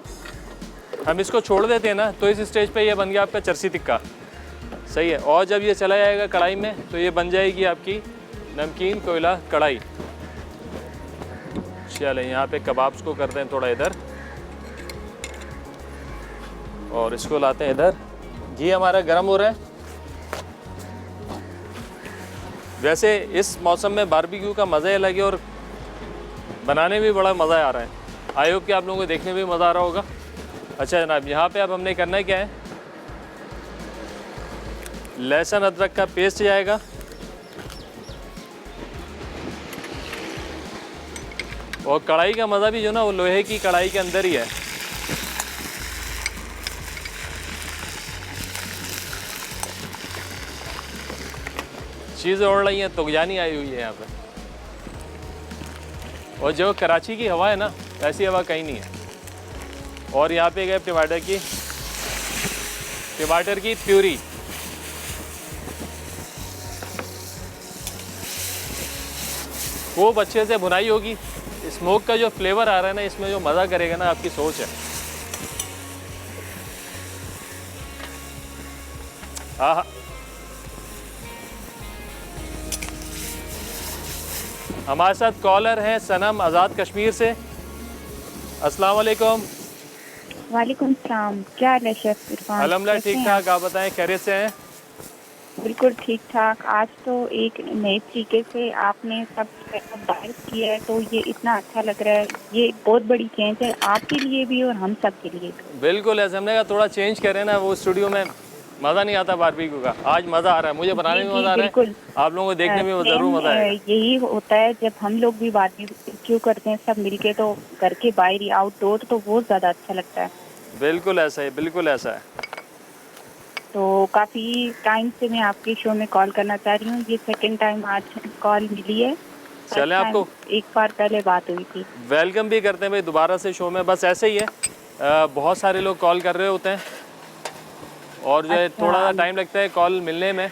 Speaker 1: हम इसको छोड़ देते हैं ना, तो इस स्टेज पे ये बन गया आपका चरसी टिक्का। सही है। और जब ये चला जाएगा कढ़ाई में तो ये बन जाएगी आपकी नमकीन कोयला कढ़ाई। चलें, यहाँ पे कबाब्स को करते हैं थोड़ा इधर और इसको लाते हैं इधर। घी हमारा गर्म हो रहा है। वैसे इस मौसम में बारबेक्यू का मज़ा ही अलग है और बनाने में भी बड़ा मज़ा आ रहा है। आई होप कि आप लोगों को देखने में भी मज़ा आ रहा होगा। अच्छा जनाब, यहाँ पे अब हमने करना है क्या है, लहसुन अदरक का पेस्ट जाएगा और कढ़ाई का मज़ा भी जो ना वो लोहे की कढ़ाई के अंदर ही है। चीज़ें उड़ रही हैं, तुगजानी आई हुई है यहाँ पे। और जो कराची की हवा है ना, ऐसी हवा कहीं नहीं है। और यहाँ पे गए टमाटर की प्यूरी। खूब अच्छे से भुनाई होगी। स्मोक का जो फ्लेवर आ रहा है ना, इसमें जो मज़ा करेगा ना, आपकी सोच है। हाँ, हमारे साथ कॉलर हैं सनम आज़ाद कश्मीर से। अस्सलाम वालेकुम।
Speaker 4: वालेकुम सलाम। क्या हाल है शेफ इरफान?
Speaker 1: अल्हम्दुलिल्लाह
Speaker 4: कैसे
Speaker 1: ठीक
Speaker 4: हैं
Speaker 1: ठाक, आप बताएं खैरियत से हैं?
Speaker 4: आप? बिल्कुल ठीक ठाक। आज तो एक नए तरीके से आपने सब डाइट किया है, तो ये इतना अच्छा लग रहा है। ये बहुत बड़ी चेंज है आपके लिए भी और हम सब के लिए भी।
Speaker 1: बिल्कुल ऐसे हमने कहा थोड़ा चेंज करें ना, वो स्टूडियो में मज़ा नहीं आता बारबेक्यू का। आज मज़ा आ रहा है, मुझे बनाने
Speaker 4: जी
Speaker 1: में
Speaker 4: जी
Speaker 1: मज़ा आ रहा है,
Speaker 4: बिल्कुल।
Speaker 1: आप लोगों को देखने में
Speaker 4: सेम
Speaker 1: ज़रूर मज़ा आएगा।
Speaker 4: यही होता है जब हम लोग भी बारबेक्यू करते हैं सब मिलके, तो घर के बाहर ही आउटडोर तो बहुत ज़्यादा अच्छा लगता है।
Speaker 1: बिल्कुल ऐसा है, बिल्कुल ऐसा है।
Speaker 4: तो काफ़ी टाइम से मैं आपके शो में कॉल करना चाह रही हूँ। ये सेकंड टाइम आज कॉल मिली है।
Speaker 1: चलें, आपको
Speaker 4: एक बार पहले बात हुई थी।
Speaker 1: वेलकम भी करते हैं भाई दोबारा से शो में। बस ऐसे ही है, बहुत सारे लोग कॉल कर रहे होते हैं और जो है
Speaker 4: अच्छा,
Speaker 1: थोड़ा सा टाइम लगता है कॉल मिलने में।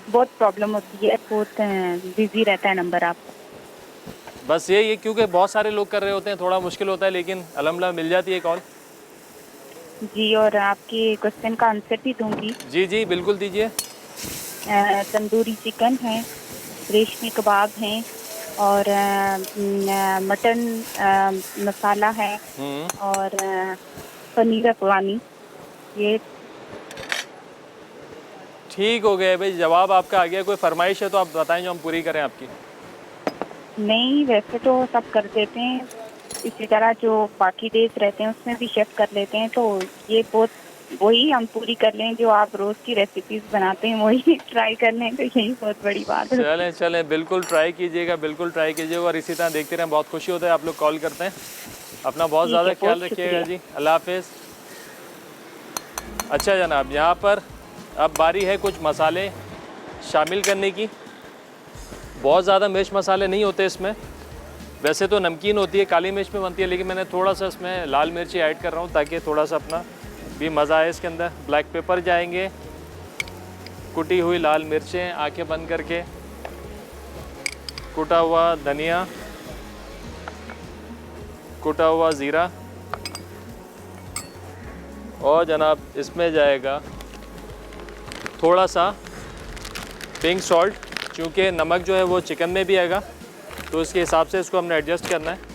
Speaker 4: बहुत प्रॉब्लम होती है, बहुत बिजी रहता है नंबर आपका।
Speaker 1: बस यही है, क्योंकि बहुत सारे लोग कर रहे होते हैं, थोड़ा मुश्किल होता है, लेकिन अल्हम्दुलिल्लाह मिल जाती है कॉल।
Speaker 4: जी, और आपके क्वेश्चन का आंसर भी दूंगी।
Speaker 1: जी जी बिल्कुल दीजिए।
Speaker 4: तंदूरी चिकन है, रेशमी कबाब हैं और मटन मसाला है और पनीर अफगानी। ये
Speaker 1: ठीक हो गया भाई, जवाब आपका आ गया। कोई फरमाइश है तो आप बताएं जो हम पूरी करें आपकी।
Speaker 4: नहीं, वैसे तो सब कर देते हैं, इसी तरह जो बाकी डेज रहते हैं उसमें भी शेफ कर लेते हैं। तो ये बहुत वही हम पूरी कर लें जो आप रोज़ की रेसिपीज बनाते हैं, वही ट्राई कर लें, तो यही बहुत बड़ी बात है।
Speaker 1: चलें चलें, बिल्कुल ट्राई कीजिएगा, बिल्कुल ट्राई कीजिएगा और इसी तरह देखते रहें। बहुत खुशी होता है आप लोग कॉल करते हैं। अपना बहुत
Speaker 4: ठीक
Speaker 1: ज़्यादा
Speaker 4: है,
Speaker 1: ख्याल
Speaker 4: बहुत
Speaker 1: रखिएगा
Speaker 4: शुक्रिया।
Speaker 1: जी। अल्लाह हाफिज़। अच्छा जनाब, यहाँ पर अब बारी है कुछ मसाले शामिल करने की। बहुत ज़्यादा मिर्च मसाले नहीं होते इसमें, वैसे तो नमकीन होती है, काली मिर्च में बनती है, लेकिन मैंने थोड़ा सा इसमें लाल मिर्ची ऐड कर रहा हूँ ताकि थोड़ा सा अपना भी मज़ा आए इसके अंदर। ब्लैक पेपर जाएंगे, कुटी हुई लाल मिर्चें आंखें बंद करके, कुटा हुआ धनिया, कुटा हुआ ज़ीरा, और जनाब इसमें जाएगा थोड़ा सा पिंक सॉल्ट, क्योंकि नमक जो है वो चिकन में भी आएगा, तो इसके हिसाब से इसको हमने एडजस्ट करना है।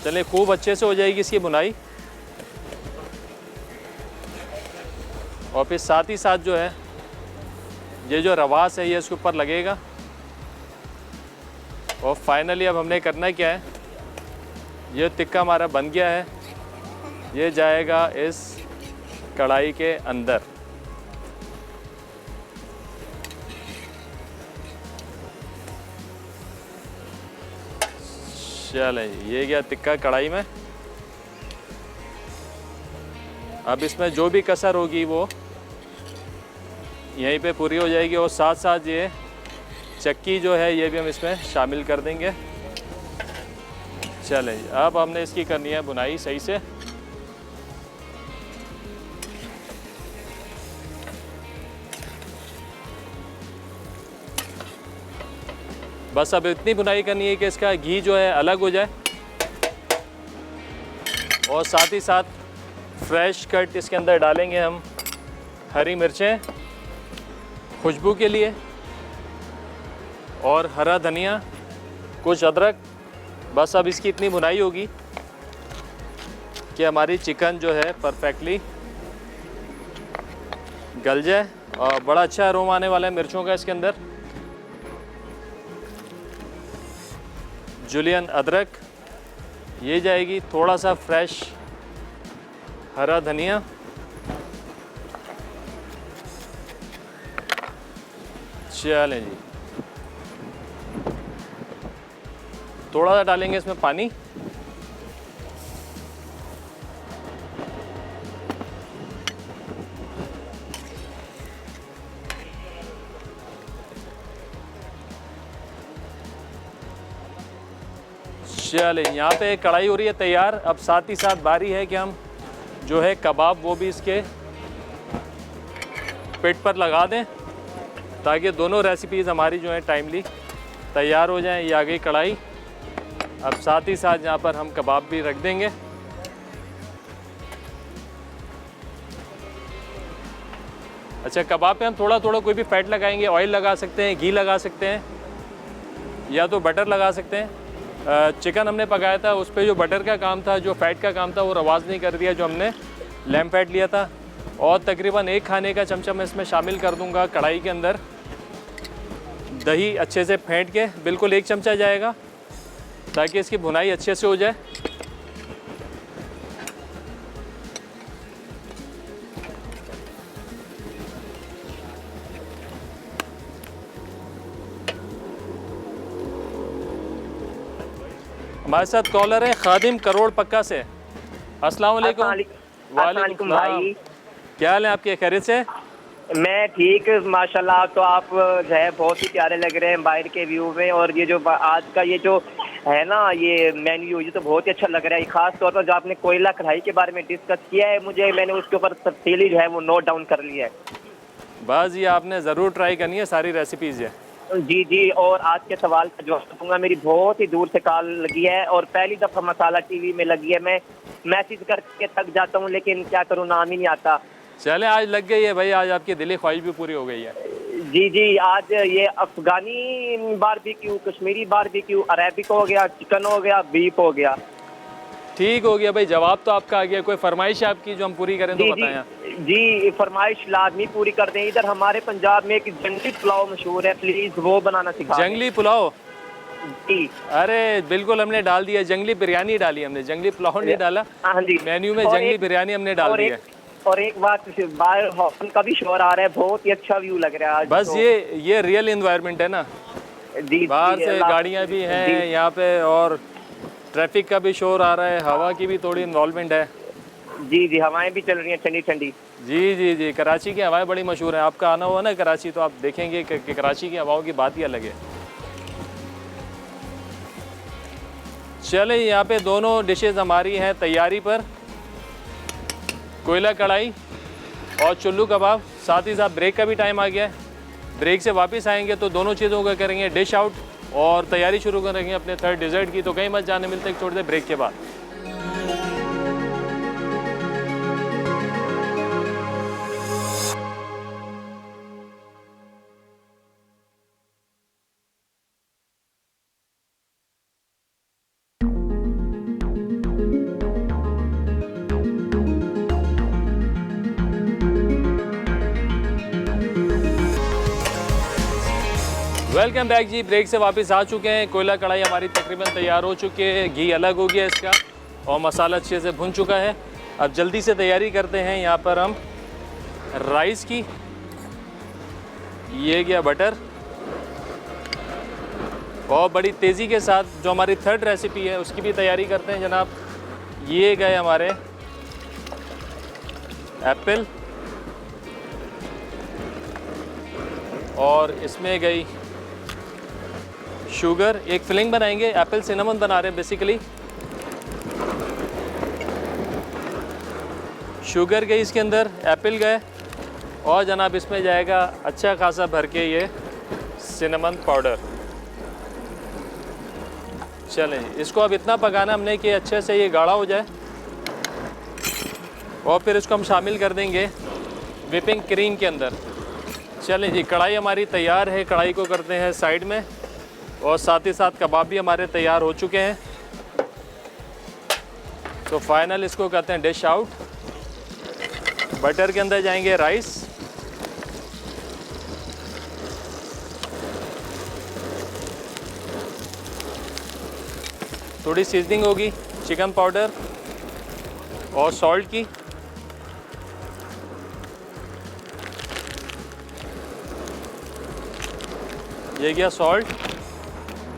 Speaker 1: चलिए, खूब अच्छे से हो जाएगी इसकी बुनाई। और फिर साथ ही साथ जो है ये जो रवास है ये इसके ऊपर लगेगा। और फाइनली अब हमने करना क्या है, ये टिक्का हमारा बन गया है, ये जाएगा इस कढ़ाई के अंदर। चलें, ये गया टिक्का कढ़ाई में। अब इसमें जो भी कसर होगी वो यहीं पे पूरी हो जाएगी। और साथ साथ ये चक्की जो है ये भी हम इसमें शामिल कर देंगे। चलें, अब हमने इसकी करनी है बुनाई सही से। बस अब इतनी बुनाई करनी है कि इसका घी जो है अलग हो जाए, और साथ ही साथ फ्रेश कट इसके अंदर डालेंगे हम हरी मिर्चें खुशबू के लिए, और हरा धनिया, कुछ अदरक। बस अब इसकी इतनी बुनाई होगी कि हमारी चिकन जो है परफेक्टली गल जाए, और बड़ा अच्छा अरोमा आने वाला है मिर्चों का इसके अंदर। जुलियन अदरक, ये जाएगी थोड़ा सा फ्रेश हरा धनिया, चलें जी। थोड़ा सा डालेंगे इसमें पानी, चलें। यहाँ पे कढ़ाई हो रही है तैयार। अब साथ ही साथ बारी है कि हम जो है कबाब वो भी इसके पिट पर लगा दें ताकि दोनों रेसिपीज़ हमारी जो हैं टाइमली तैयार हो जाएं। ये आ गई कढ़ाई। अब साथ ही साथ यहाँ पर हम कबाब भी रख देंगे। अच्छा, कबाब पे हम थोड़ा थोड़ा कोई भी फैट लगाएंगे। ऑयल लगा सकते हैं, घी लगा सकते हैं, या तो बटर लगा सकते हैं। चिकन हमने पकाया था, उस पर जो बटर का काम था, जो फैट का काम था, वो रवाज नहीं कर दिया जो हमने लैम्ब फैट लिया था। और तकरीबन 1 खाने का चमचा मैं इसमें शामिल कर दूंगा कढ़ाई के अंदर। दही अच्छे से फेंट के बिल्कुल 1 चमचा जाएगा ताकि इसकी भुनाई अच्छे से हो जाए। हमारे साथ कॉलर है खादिम करोड़ पक्का से। अस्सलाम वालेकुम।
Speaker 5: वालेकुम भाई,
Speaker 1: क्या हाल है आपके? खैरियत से?
Speaker 5: मैं ठीक माशाल्लाह। तो आप जो है बहुत ही प्यारे लग रहे हैं बाहर के व्यू में, और ये जो आज का ये जो है ना ये मेन्यू, ये तो बहुत ही अच्छा लग रहा है। खास तौर पर जो आपने कोयला कढ़ाई के बारे में डिस्कस किया है, मैंने उसके ऊपर तफसीली जो है वो नोट डाउन कर लिया है।
Speaker 1: बस ये आपने ज़रूर ट्राई करनी है सारी रेसिपीज़ है।
Speaker 5: जी जी, और आज के सवाल का जवाब दूंगा। मेरी बहुत ही दूर से कॉल लगी है और पहली दफ़ा मसाला टीवी में लगी है। मैं मैसेज करके थक जाता हूँ, लेकिन क्या करूँ, नाम ही नहीं आता।
Speaker 1: चले, आज लग गई है भाई, आज आपकी दिली ख्वाहिश भी पूरी हो गई है।
Speaker 5: जी जी, आज ये अफगानी बारबेक्यू, कश्मीरी बारबेक्यू, अरेबिक हो गया, चिकन हो गया, बीफ हो गया।
Speaker 1: ठीक हो गया भाई, जवाब तो आपका आ गया। कोई फरमाइश आपकी जो हम पूरी करें तो बताएं।
Speaker 5: जी, फरमाइश लाजमी पूरी कर दें। इधर हमारे पंजाब में एक जंगली पुलाव मशहूर है, प्लीज वो बनाना सिखा दें।
Speaker 1: जंगली पुलाव?
Speaker 5: जी,
Speaker 1: अरे बिल्कुल, हमने डाल दिया। जंगली बिरयानी डाली हमने, जंगली पुलाव नहीं डाला।
Speaker 5: हाँ जी,
Speaker 1: मेन्यू में जंगली बिरयानी हमने डाल दी है।
Speaker 5: और एक बात, बाहर हॉर्न का भी शोर आ रहा है, बहुत ही अच्छा व्यू लग रहा है आज।
Speaker 1: बस
Speaker 5: तो
Speaker 1: ये रियल एनवायरनमेंट है ना।
Speaker 5: जी,
Speaker 1: बाहर से गाड़ियाँ भी हैं यहाँ पे, और ट्रैफिक का भी शोर आ रहा है, हवा की भी थोड़ी इन्वॉल्वमेंट है।
Speaker 5: जी जी, हवाएं भी चल रही हैं ठंडी ठंडी।
Speaker 1: जी जी जी, कराची की हवाएं बड़ी मशहूर हैं। आपका आना हुआ ना कराची तो आप देखेंगे कि कराची की हवाओं की बात ही अलग है। चले, यहाँ पे दोनों डिशेस हमारी हैं तैयारी पर। कोयला कढ़ाई और चुल्लू कबाब। साथ ही साथ ब्रेक का भी टाइम आ गया है। ब्रेक से वापस आएंगे तो दोनों चीज़ों का करेंगे डिश आउट और तैयारी शुरू करेंगे अपने थर्ड डिज़र्ट की। तो कहीं मत जाने, मिलते एक छोटे से ब्रेक के बाद। वेलकम बैक जी, ब्रेक से वापस आ चुके हैं। कोयला कढ़ाई हमारी तकरीबन तैयार हो चुकी है। घी अलग हो गया इसका और मसाला अच्छे से भुन चुका है। अब जल्दी से तैयारी करते हैं यहाँ पर हम राइस की। ये गया बटर, और बड़ी तेज़ी के साथ जो हमारी थर्ड रेसिपी है उसकी भी तैयारी करते हैं जनाब। ये गए हमारे एप्पल, और इसमें गई शुगर। एक फिलिंग बनाएंगे, एप्पल सिनेमन बना रहे हैं बेसिकली। शुगर गई इसके अंदर, एप्पल गए, और जनाब इसमें जाएगा अच्छा खासा भर के ये सिनेमन पाउडर। चलें, इसको अब इतना पकाना हमने कि अच्छे से ये गाढ़ा हो जाए, और फिर इसको हम शामिल कर देंगे व्हिपिंग क्रीम के अंदर। चलें जी, कढ़ाई हमारी तैयार है। कढ़ाई को करते हैं साइड में, और साथ ही साथ कबाब भी हमारे तैयार हो चुके हैं। तो फाइनल इसको कहते हैं डिश आउट। बटर के अंदर जाएंगे राइस, थोड़ी सीजनिंग होगी चिकन पाउडर और सॉल्ट की। ये गया सॉल्ट,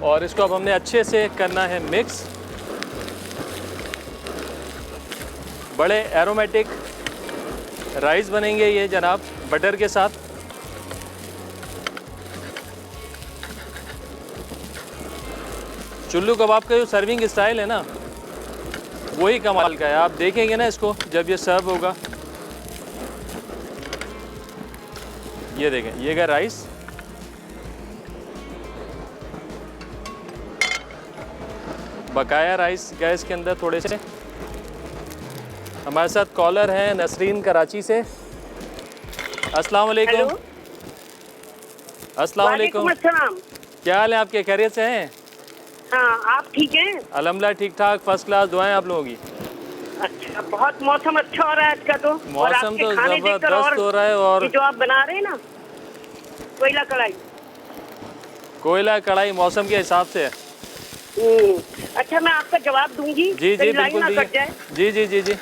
Speaker 1: और इसको अब हमने अच्छे से करना है मिक्स। बड़े एरोमेटिक राइस बनेंगे ये जनाब बटर के साथ। चुल्लू कबाब का जो सर्विंग स्टाइल है ना, वही कमाल का है। आप देखेंगे ना इसको जब ये सर्व होगा। ये देखें, ये गया राइस। बकाया राइस गैस के अंदर थोड़े से। हमारे साथ कॉलर हैं नसरीन कराची से। अस्सलाम वालेकुम। अस्सलाम वालेकुम।
Speaker 6: अस्सलाम।
Speaker 1: क्या हाल है आपके, खैरियत से हैं?
Speaker 6: हाँ, आप ठीक हैं?
Speaker 1: अल्हम्दुलिल्लाह ठीक ठाक, फर्स्ट क्लास, दुआएं आप लोगों की।
Speaker 6: अच्छा, बहुत मौसम अच्छा हो रहा है आज का तो। और
Speaker 1: मौसम
Speaker 6: आपके
Speaker 1: तो
Speaker 6: खाने देखकर
Speaker 1: ज़बरदस्त हो रहा है। और
Speaker 6: ये जो आप बना रहे हैं ना, कोयला कढ़ाई।
Speaker 1: कोयला कढ़ाई मौसम के हिसाब से है।
Speaker 6: अच्छा, मैं आपका जवाब दूंगी।
Speaker 1: जी जी
Speaker 6: कहीं लाइन
Speaker 1: बिल्कुल
Speaker 6: ना कट जाए।
Speaker 1: जी जी जी जी।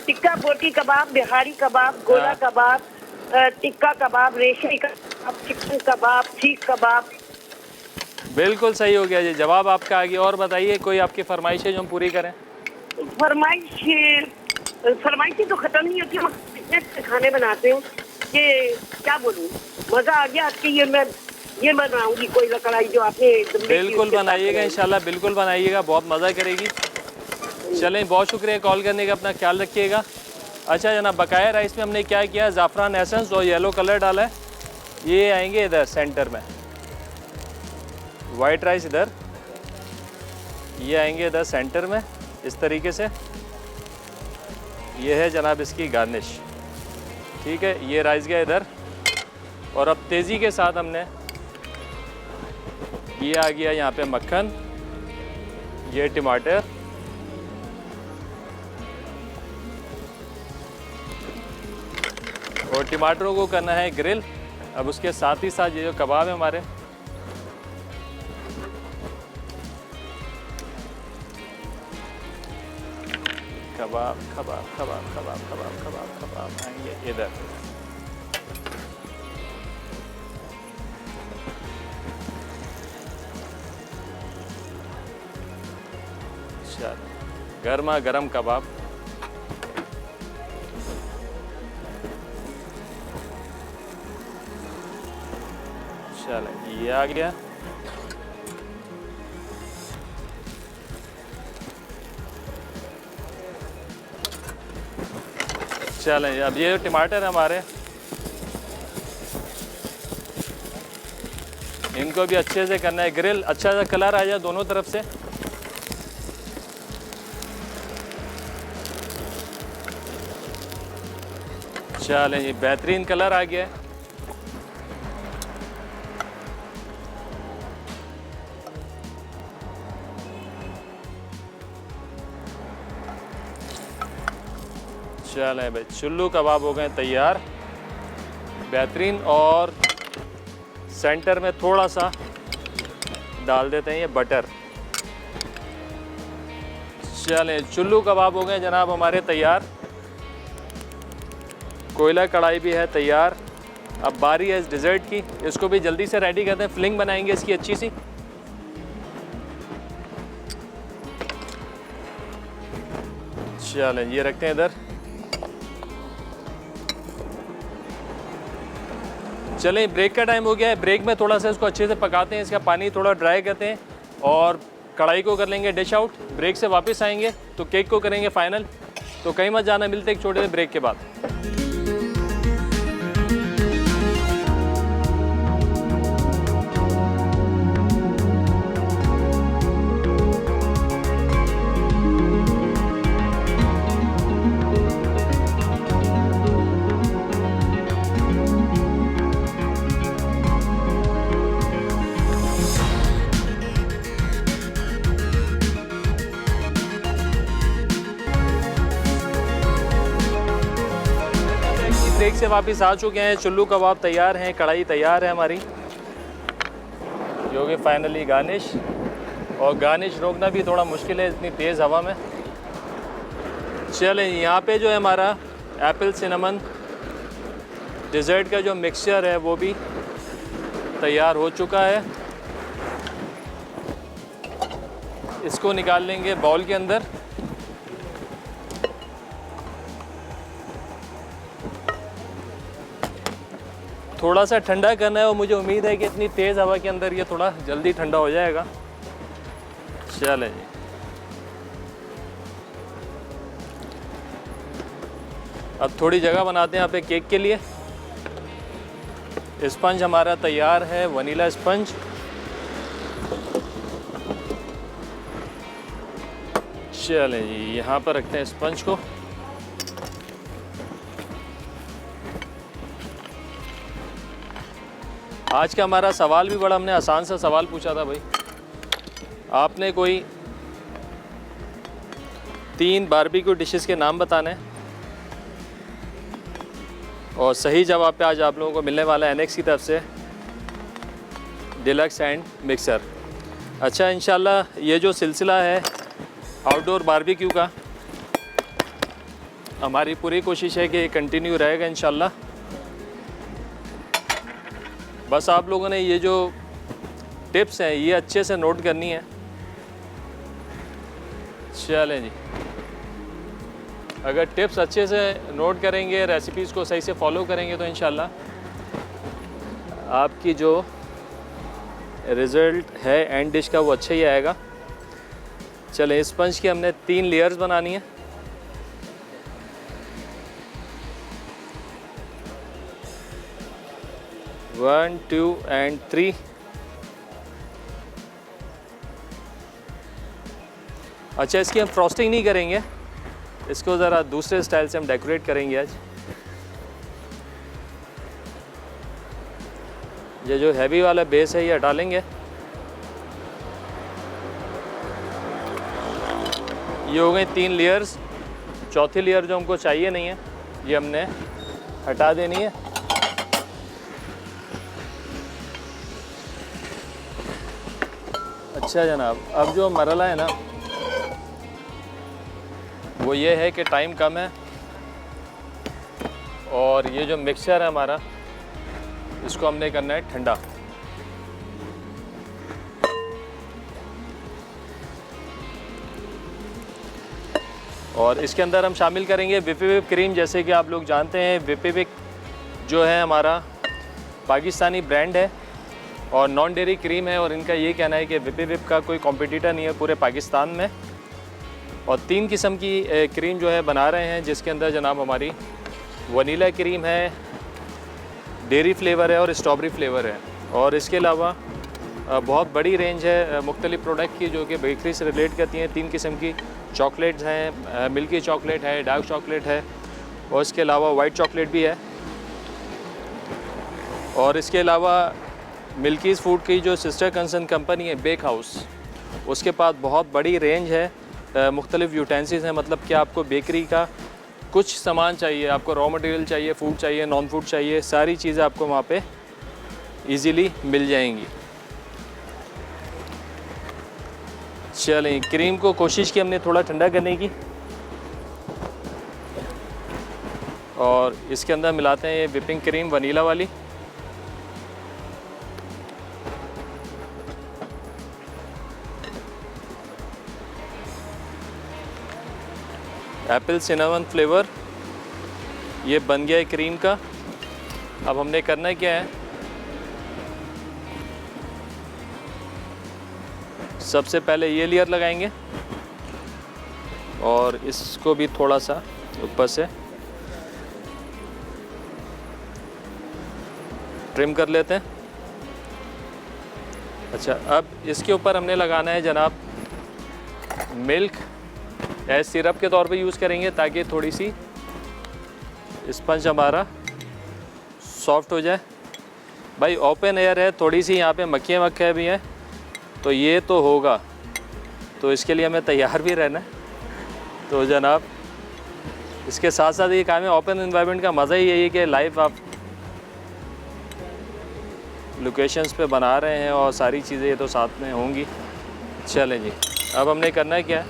Speaker 6: टिक्का बोटी कबाब, बिहारी कबाब, गोला
Speaker 1: हाँ।
Speaker 6: कबाब, टिक्का कबाब, रेशमी कबाब, चिकन कबाब, सीख कबाब।
Speaker 1: बिल्कुल सही हो गया जी, जवाब आपका आ गया। और बताइए कोई आपकी फरमाइश है जो हम पूरी करें?
Speaker 6: फरमाइशी तो खत्म नहीं होती। हम कितने खाने बनाते हैं कि क्या बोलूं, मजा आ गया आपके। ये बनाऊंगी कोयला कढ़ाई जो आपने
Speaker 1: बिल्कुल बनाइएगा इंशाल्लाह, बिल्कुल बनाइएगा, बहुत मज़ा करेगी। चलें, बहुत शुक्रिया कॉल करने का, अपना ख्याल रखिएगा। अच्छा जनाब, बकाया राइस में हमने क्या किया, ज़ाफ़रान एसेंस और येलो कलर डाला है। ये आएंगे इधर सेंटर में, वाइट राइस इधर, ये आएंगे इधर सेंटर में इस तरीके से। ये है जनाब इसकी गार्निश, ठीक है। ये राइस गया इधर। और अब तेज़ी के साथ हमने, ये आ गया यहाँ पे मक्खन, ये टमाटर, और टमाटरों को करना है ग्रिल। अब उसके साथ ही साथ ये जो कबाब है हमारे, कबाब कबाब कबाब कबाब कबाब कबाब कबाब आएंगे इधर। चलो, गर्मा गर्म कबाब। चलो, ये आ गया। चलें, अब ये टमाटर हमारे, इनको भी अच्छे से करना है ग्रिल, अच्छा सा कलर आ जाए दोनों तरफ से। चलें, ये बेहतरीन कलर आ गया है। चलें भाई, चुल्लू कबाब हो गए तैयार, बेहतरीन। और सेंटर में थोड़ा सा डाल देते हैं ये बटर। चलें, चुल्लू कबाब हो गए जनाब हमारे तैयार। कोयला कढ़ाई भी है तैयार। अब बारी है इस डिज़र्ट की, इसको भी जल्दी से रेडी करते हैं। फिलिंग बनाएंगे इसकी अच्छी सी। चलें, ये रखते हैं इधर। चलें, ब्रेक का टाइम हो गया है। ब्रेक में थोड़ा सा इसको अच्छे से पकाते हैं, इसका पानी थोड़ा ड्राई करते हैं और कढ़ाई को कर लेंगे डिश आउट। ब्रेक से वापस आएंगे तो केक को करेंगे फाइनल। तो कहीं मत जाना, मिलते एक छोटे से ब्रेक के बाद। ब्रेक से वापस आ चुके हैं। चुल्लू कबाब तैयार हैं, कढ़ाई तैयार है हमारी, जो कि फाइनली गार्निश। और गार्निश रोकना भी थोड़ा मुश्किल है इतनी तेज़ हवा में। चलें, यहाँ पे जो है हमारा एप्पल सिनेमन डिज़र्ट का जो मिक्सचर है वो भी तैयार हो चुका है। इसको निकाल लेंगे बाउल के अंदर। थोड़ा सा ठंडा करना है और मुझे उम्मीद है कि इतनी तेज़ हवा के अंदर ये थोड़ा जल्दी ठंडा हो जाएगा। चलें जी, अब थोड़ी जगह बनाते हैं यहाँ पे केक के लिए। स्पंज हमारा तैयार है, वनीला स्पंज। चलें जी, यहाँ पर रखते हैं स्पंज को। आज का हमारा सवाल भी बड़ा हमने आसान सा सवाल पूछा था भाई। आपने कोई 3 बारबेक्यू डिशेस के नाम बताने और सही जवाब पे आज आप लोगों को मिलने वाला है एनेक्स की तरफ से डिलक्स एंड मिक्सर। अच्छा, इंशाल्लाह ये जो सिलसिला है आउटडोर बारबेक्यू का, हमारी पूरी कोशिश है कि कंटिन्यू रहेगा इंशाल्लाह। बस आप लोगों ने ये जो टिप्स हैं ये अच्छे से नोट करनी है। चलें जी, अगर टिप्स अच्छे से नोट करेंगे, रेसिपीज़ को सही से फॉलो करेंगे तो इंशाल्लाह आपकी जो रिज़ल्ट है एंड डिश का वो अच्छा ही आएगा। चलें, स्पंज की हमने 3 लेयर्स बनानी है। One, 2 and 3। अच्छा, इसकी हम फ्रॉस्टिंग नहीं करेंगे, इसको ज़रा दूसरे स्टाइल से हम डेकोरेट करेंगे आज। ये जो हैवी वाला बेस है ये हटा लेंगे। ये हो गई 3 लेयर्स। चौथी लेयर जो हमको चाहिए नहीं है ये हमने हटा देनी है। अच्छा जनाब, अब जो मरला है ना वो ये है कि टाइम कम है और ये जो मिक्सचर है हमारा इसको हमने करना है ठंडा। और इसके अंदर हम शामिल करेंगे विपिविप क्रीम। जैसे कि आप लोग जानते हैं विपिविप जो है हमारा पाकिस्तानी ब्रांड है और नॉन डेयरी क्रीम है और इनका ये कहना है कि विपिविप का कोई कॉम्पिटिटर नहीं है पूरे पाकिस्तान में। और 3 किस्म की क्रीम जो है बना रहे हैं, जिसके अंदर जनाब हमारी वनीला क्रीम है, डेयरी फ्लेवर है और स्ट्रॉबेरी फ्लेवर है। और इसके अलावा बहुत बड़ी रेंज है मुख्तलिफ़ प्रोडक्ट की जो कि बेकरी से रिलेट करती हैं। 3 किस्म की चॉकलेट्स हैं, मिल्की चॉकलेट है, डार्क चॉकलेट है और इसके अलावा वाइट चॉकलेट भी है। और इसके अलावा मिल्कीज़ फूड की जो सिस्टर कंसर्न कंपनी है बेक हाउस, उसके पास बहुत बड़ी रेंज है, मुख्तलिफ़ यूटेंसिल्स हैं। मतलब कि आपको बेकरी का कुछ सामान चाहिए, आपको रॉ मटेरियल चाहिए, फूड चाहिए, नॉन फूड चाहिए, सारी चीज़ें आपको वहाँ पे इजीली मिल जाएंगी। चलें, क्रीम को कोशिश की हमने थोड़ा ठंडा करने की और इसके अंदर मिलाते हैं ये विपिंग क्रीम वनीला वाली। एप्पल सिनेमन फ्लेवर ये बन गया है क्रीम का। अब हमने करना क्या है, सबसे पहले ये लेयर लगाएंगे और इसको भी थोड़ा सा ऊपर से ट्रिम कर लेते हैं। अच्छा, अब इसके ऊपर हमने लगाना है जनाब मिल्क एज सिरप के तौर पे यूज़ करेंगे ताकि थोड़ी सी स्पंज हमारा सॉफ्ट हो जाए। भाई ओपन एयर है, थोड़ी सी यहाँ पे मक्खियाँ वक्खियाँ भी हैं तो ये तो होगा, तो इसके लिए हमें तैयार भी रहना है। तो जनाब इसके साथ साथ ये काम है, ओपन एनवायरनमेंट का मज़ा ही यही है कि लाइव आप लोकेशंस पे बना रहे हैं और सारी चीज़ें ये तो साथ में होंगी। चलें जी, अब हमने करना है क्या,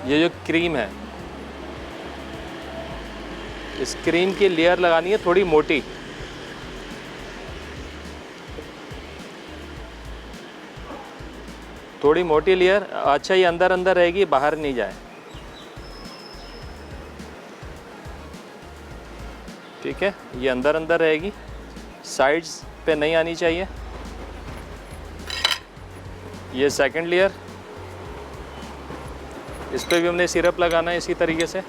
Speaker 1: ये जो क्रीम है इस क्रीम की लेयर लगानी है थोड़ी मोटी। थोड़ी मोटी लेयर। अच्छा, ये अंदर अंदर रहेगी, बाहर नहीं जाए। ठीक है, ये अंदर अंदर रहेगी, साइड्स पे नहीं आनी चाहिए। ये सेकंड लेयर, इस पर भी हमने सिरप लगाना है इसी तरीके से।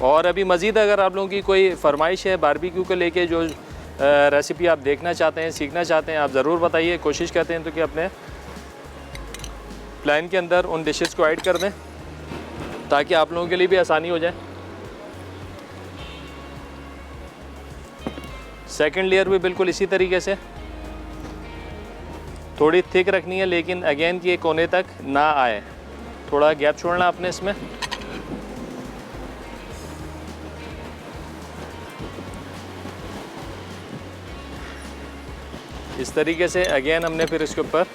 Speaker 1: और अभी मज़ीद अगर आप लोगों की कोई फरमाइश है बारबेक्यू को लेके, जो रेसिपी आप देखना चाहते हैं, सीखना चाहते हैं, आप ज़रूर बताइए। कोशिश करते हैं तो कि अपने प्लान के अंदर उन डिशेस को ऐड कर दें ताकि आप लोगों के लिए भी आसानी हो जाए। सेकंड लेयर भी बिल्कुल इसी तरीके से थोड़ी थिक रखनी है, लेकिन अगेन कि ये कोने तक ना आए, थोड़ा गैप छोड़ना आपने इसमें। इस तरीके से अगेन हमने फिर इसके ऊपर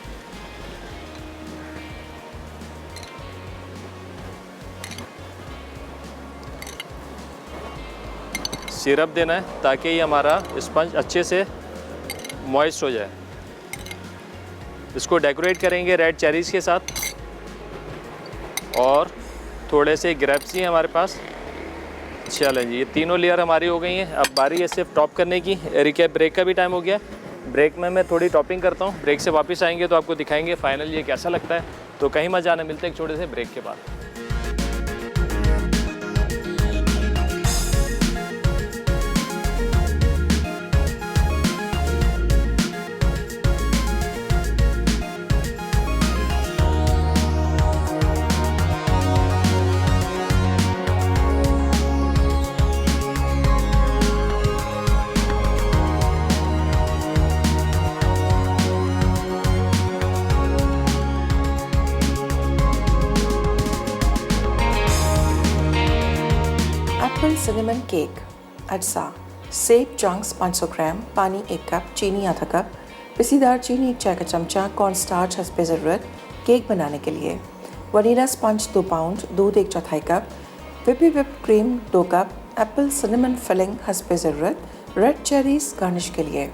Speaker 1: सिरप देना है ताकि ये हमारा स्पंज अच्छे से मॉइस्ट हो जाए। इसको डेकोरेट करेंगे रेड चेरीज़ के साथ और थोड़े से ग्रेप्स ही हमारे पास। चलें जी, ये तीनों लेयर हमारी हो गई हैं। अब बारी है सिर्फ टॉप करने की। रिकैप, ब्रेक का भी टाइम हो गया। ब्रेक में मैं थोड़ी टॉपिंग करता हूँ, ब्रेक से वापस आएंगे तो आपको दिखाएंगे फाइनल ये कैसा लगता है। तो कहीं मत जाना, मिलते हैं एक छोटे से ब्रेक के बाद।
Speaker 7: एप्पल सिनेमन केक अज्जा, सेब चंक्स 500 ग्राम, पानी 1 कप, चीनी आधा कप, पिसीदार चीनी 1 चाय का चमचा, कॉर्न स्टार्च हस्बे ज़रूरत केक बनाने के लिए, वनीला स्पंज 2 पाउंड, दूध 1/4 cup, whip cream 2 cup, apple cinnamon filling हस्बे ज़रूरत, रेड चेरीज़ गार्निश के लिए।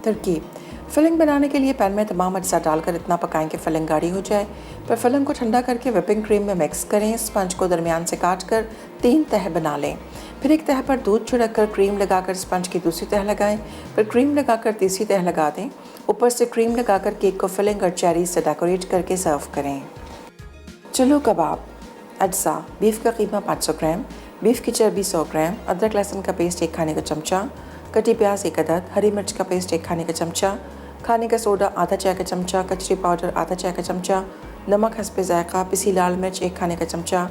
Speaker 7: तरकीब, फिलिंग बनाने के लिए पैन में तमाम अज्जा डालकर इतना पकाएं कि फिलिंग गाढ़ी हो जाए। फिर फिलिंग को ठंडा करके व्हिपिंग क्रीम में मिक्स करें। स्पंज को दरमियान से काट कर 3 तह बना लें। फिर एक तह पर दूध छिड़क कर क्रीम लगाकर स्पंज की दूसरी तह लगाएं। फिर क्रीम लगाकर तीसरी तह लगा दें। ऊपर से क्रीम लगाकर केक को फिलिंग और चेरीज से डेकोरेट करके सर्व करें। चलो कबाब अज्जा, बीफ का कीमा 500 ग्राम, बीफ की चर्बी 100 ग्राम, अदरक लहसुन का पेस्ट 1 खाने का चमचा, कटी प्याज 1 अदद, हरी मिर्च का पेस्ट 1 खाने का चमचा, खाने का सोडा आधा चाय का चमचा, कचरी पाउडर आधा चाय का चमचा, नमक हस्बे जायका, पिसी लाल मिर्च 1 खाने का चमचा,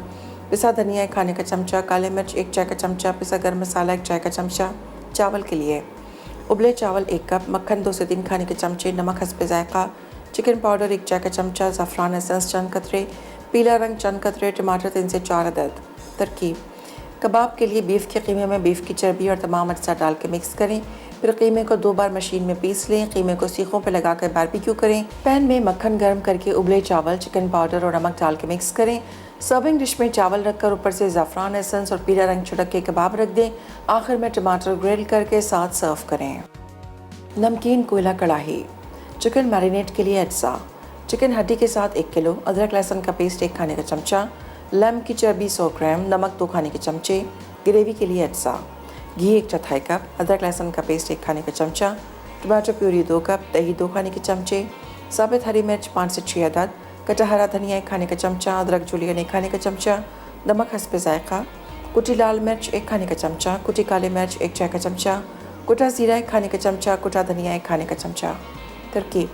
Speaker 7: पिसा धनिया 1 खाने का चमचा, काले मिर्च 1 चाय का चमचा, पिसा गर्म मसाला 1 चाय का चमचा। चावल के लिए उबले चावल 1 कप, मक्खन 2 से 3 खाने के चमचे, नमक हस्बे जायका, चिकन पाउडर 1 चाय का चमचा, ज़ाफ़रान एसेंस चंद कतरे, पीला रंग चंद कतरे, टमाटर 3 से 4 अदद। तरकीब, कबाब के लिए बीफ के कीमे में बीफ की चर्बी और तमाम अज्जा डाल के मिक्स करें। फिर कीमे को 2 बार मशीन में पीस लें। कीमे को सीखों पर लगाकर बारबेक्यू करें। पैन में मक्खन गर्म करके उबले चावल, चिकन पाउडर और नमक डाल के मिक्स करें। सर्विंग डिश में चावल रखकर ऊपर से ज़ाफ़रान एसेंस और पीला रंग छिड़क के कबाब रख दें। आखिर में टमाटर ग्रिल करके साथ सर्व करें। नमकीन कोयला कढ़ाई, चिकन मैरिनेट के लिए अज्जा, चिकन हड्डी के साथ 1 किलो, अदरक लहसुन का पेस्ट 1 खाने का चमचा, लैम्ब की चर्बी 100 ग्राम, नमक 2 खाने के चमचे। ग्रेवी के लिए अज्जा, घी 1/4 कप, अदरक लहसुन का पेस्ट 1 खाने का चमचा, टमाटो प्यूरी 2 कप, दही 2 खाने के चमचे, साबित हरी मिर्च 5 से 6 अदद, कटा हरा धनिया 1 खाने का चमचा, अदरक जुलियन 1 खाने का चमचा, नमक हस्बे जायका, कुटी लाल मिर्च 1 खाने का चमचा, कुटी काले मिर्च 1 चाय का चमचा, कुटा ज़ीरा 1 खाने का चमचा, कुटा धनिया 1 खाने का चमचा। तरकीब,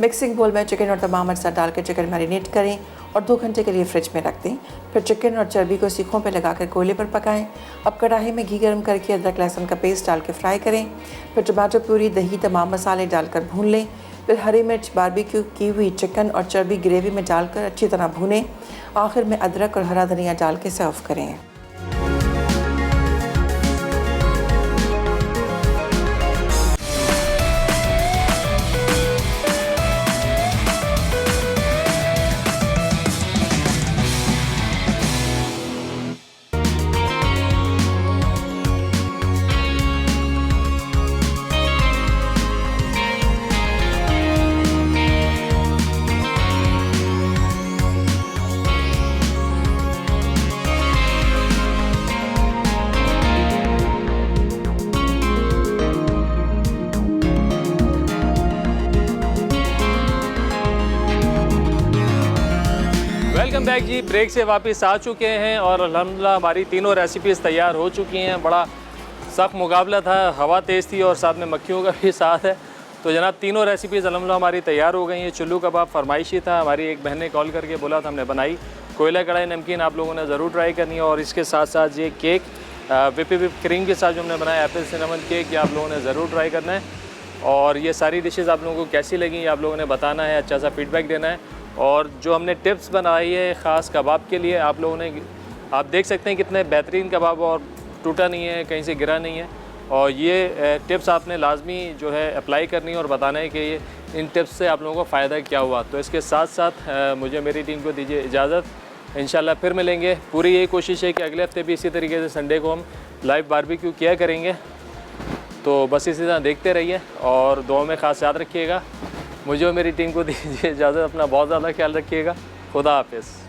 Speaker 7: मिक्सिंग बोल में चिकन और तमाम अज्जा डालकर चिकन मैरिनेट करें और 2 घंटे के लिए फ्रिज में रख दें। फिर चिकन और चर्बी को सीखों पर लगाकर कोयले पर पकाएं। अब कढ़ाई में घी गर्म करके अदरक लहसुन का पेस्ट डाल के फ्राई करें। फिर टमाटो प्यूरी, दही, तमाम मसाले डालकर भून लें। फिर हरी मिर्च, बारबेक्यू की हुई चिकन और चर्बी ग्रेवी में डालकर अच्छी तरह भूनें। आखिर में अदरक और हरा धनिया डाल के सर्व करें।
Speaker 1: बैक जी, ब्रेक से वापस आ चुके हैं और अल्हम्दुलिल्लाह हमारी तीनों रेसिपीज़ तैयार हो चुकी हैं। बड़ा सख्त मुकाबला था, हवा तेज़ थी और साथ में मक्खियों का भी साथ है। तो जनाब तीनों रेसिपीज़ अल्हम्दुलिल्लाह हमारी तैयार हो गई हैं। चुल्लू कबाब फरमाइशी था, हमारी एक बहन ने कॉल करके बोला था, हमने बनाई। कोयला कढ़ाई नमकीन आप लोगों ने ज़रूर ट्राई करनी है। और इसके साथ साथ ये केक विप क्रीम के साथ जो हमने बनाया एप्पल सिनेमन केक, ये आप लोगों ने ज़रूर ट्राई करना है। और ये सारी डिशेज़ आप लोगों को कैसी लगी ये आप लोगों ने बताना है, अच्छा सा फीडबैक देना है। और जो हमने टिप्स बनाई है ख़ास कबाब के लिए, आप लोगों ने आप देख सकते हैं कितने बेहतरीन कबाब, और टूटा नहीं है, कहीं से गिरा नहीं है। और ये टिप्स आपने लाजमी जो है अप्लाई करनी है और बताना है कि ये इन टिप्स से आप लोगों को फ़ायदा क्या हुआ। तो इसके साथ साथ मुझे मेरी टीम को दीजिए इजाज़त, इंशाल्लाह फिर मिलेंगे। पूरी यही कोशिश है कि अगले हफ्ते भी इसी तरीके से संडे को हम लाइव बारबेक्यू किया करेंगे। तो बस इसी तरह देखते रहिए और दुआ में ख़ास याद रखिएगा। मुझे और मेरी टीम को दीजिए इजाज़त, अपना बहुत ज़्यादा ख्याल रखिएगा। खुदा हाफिज़।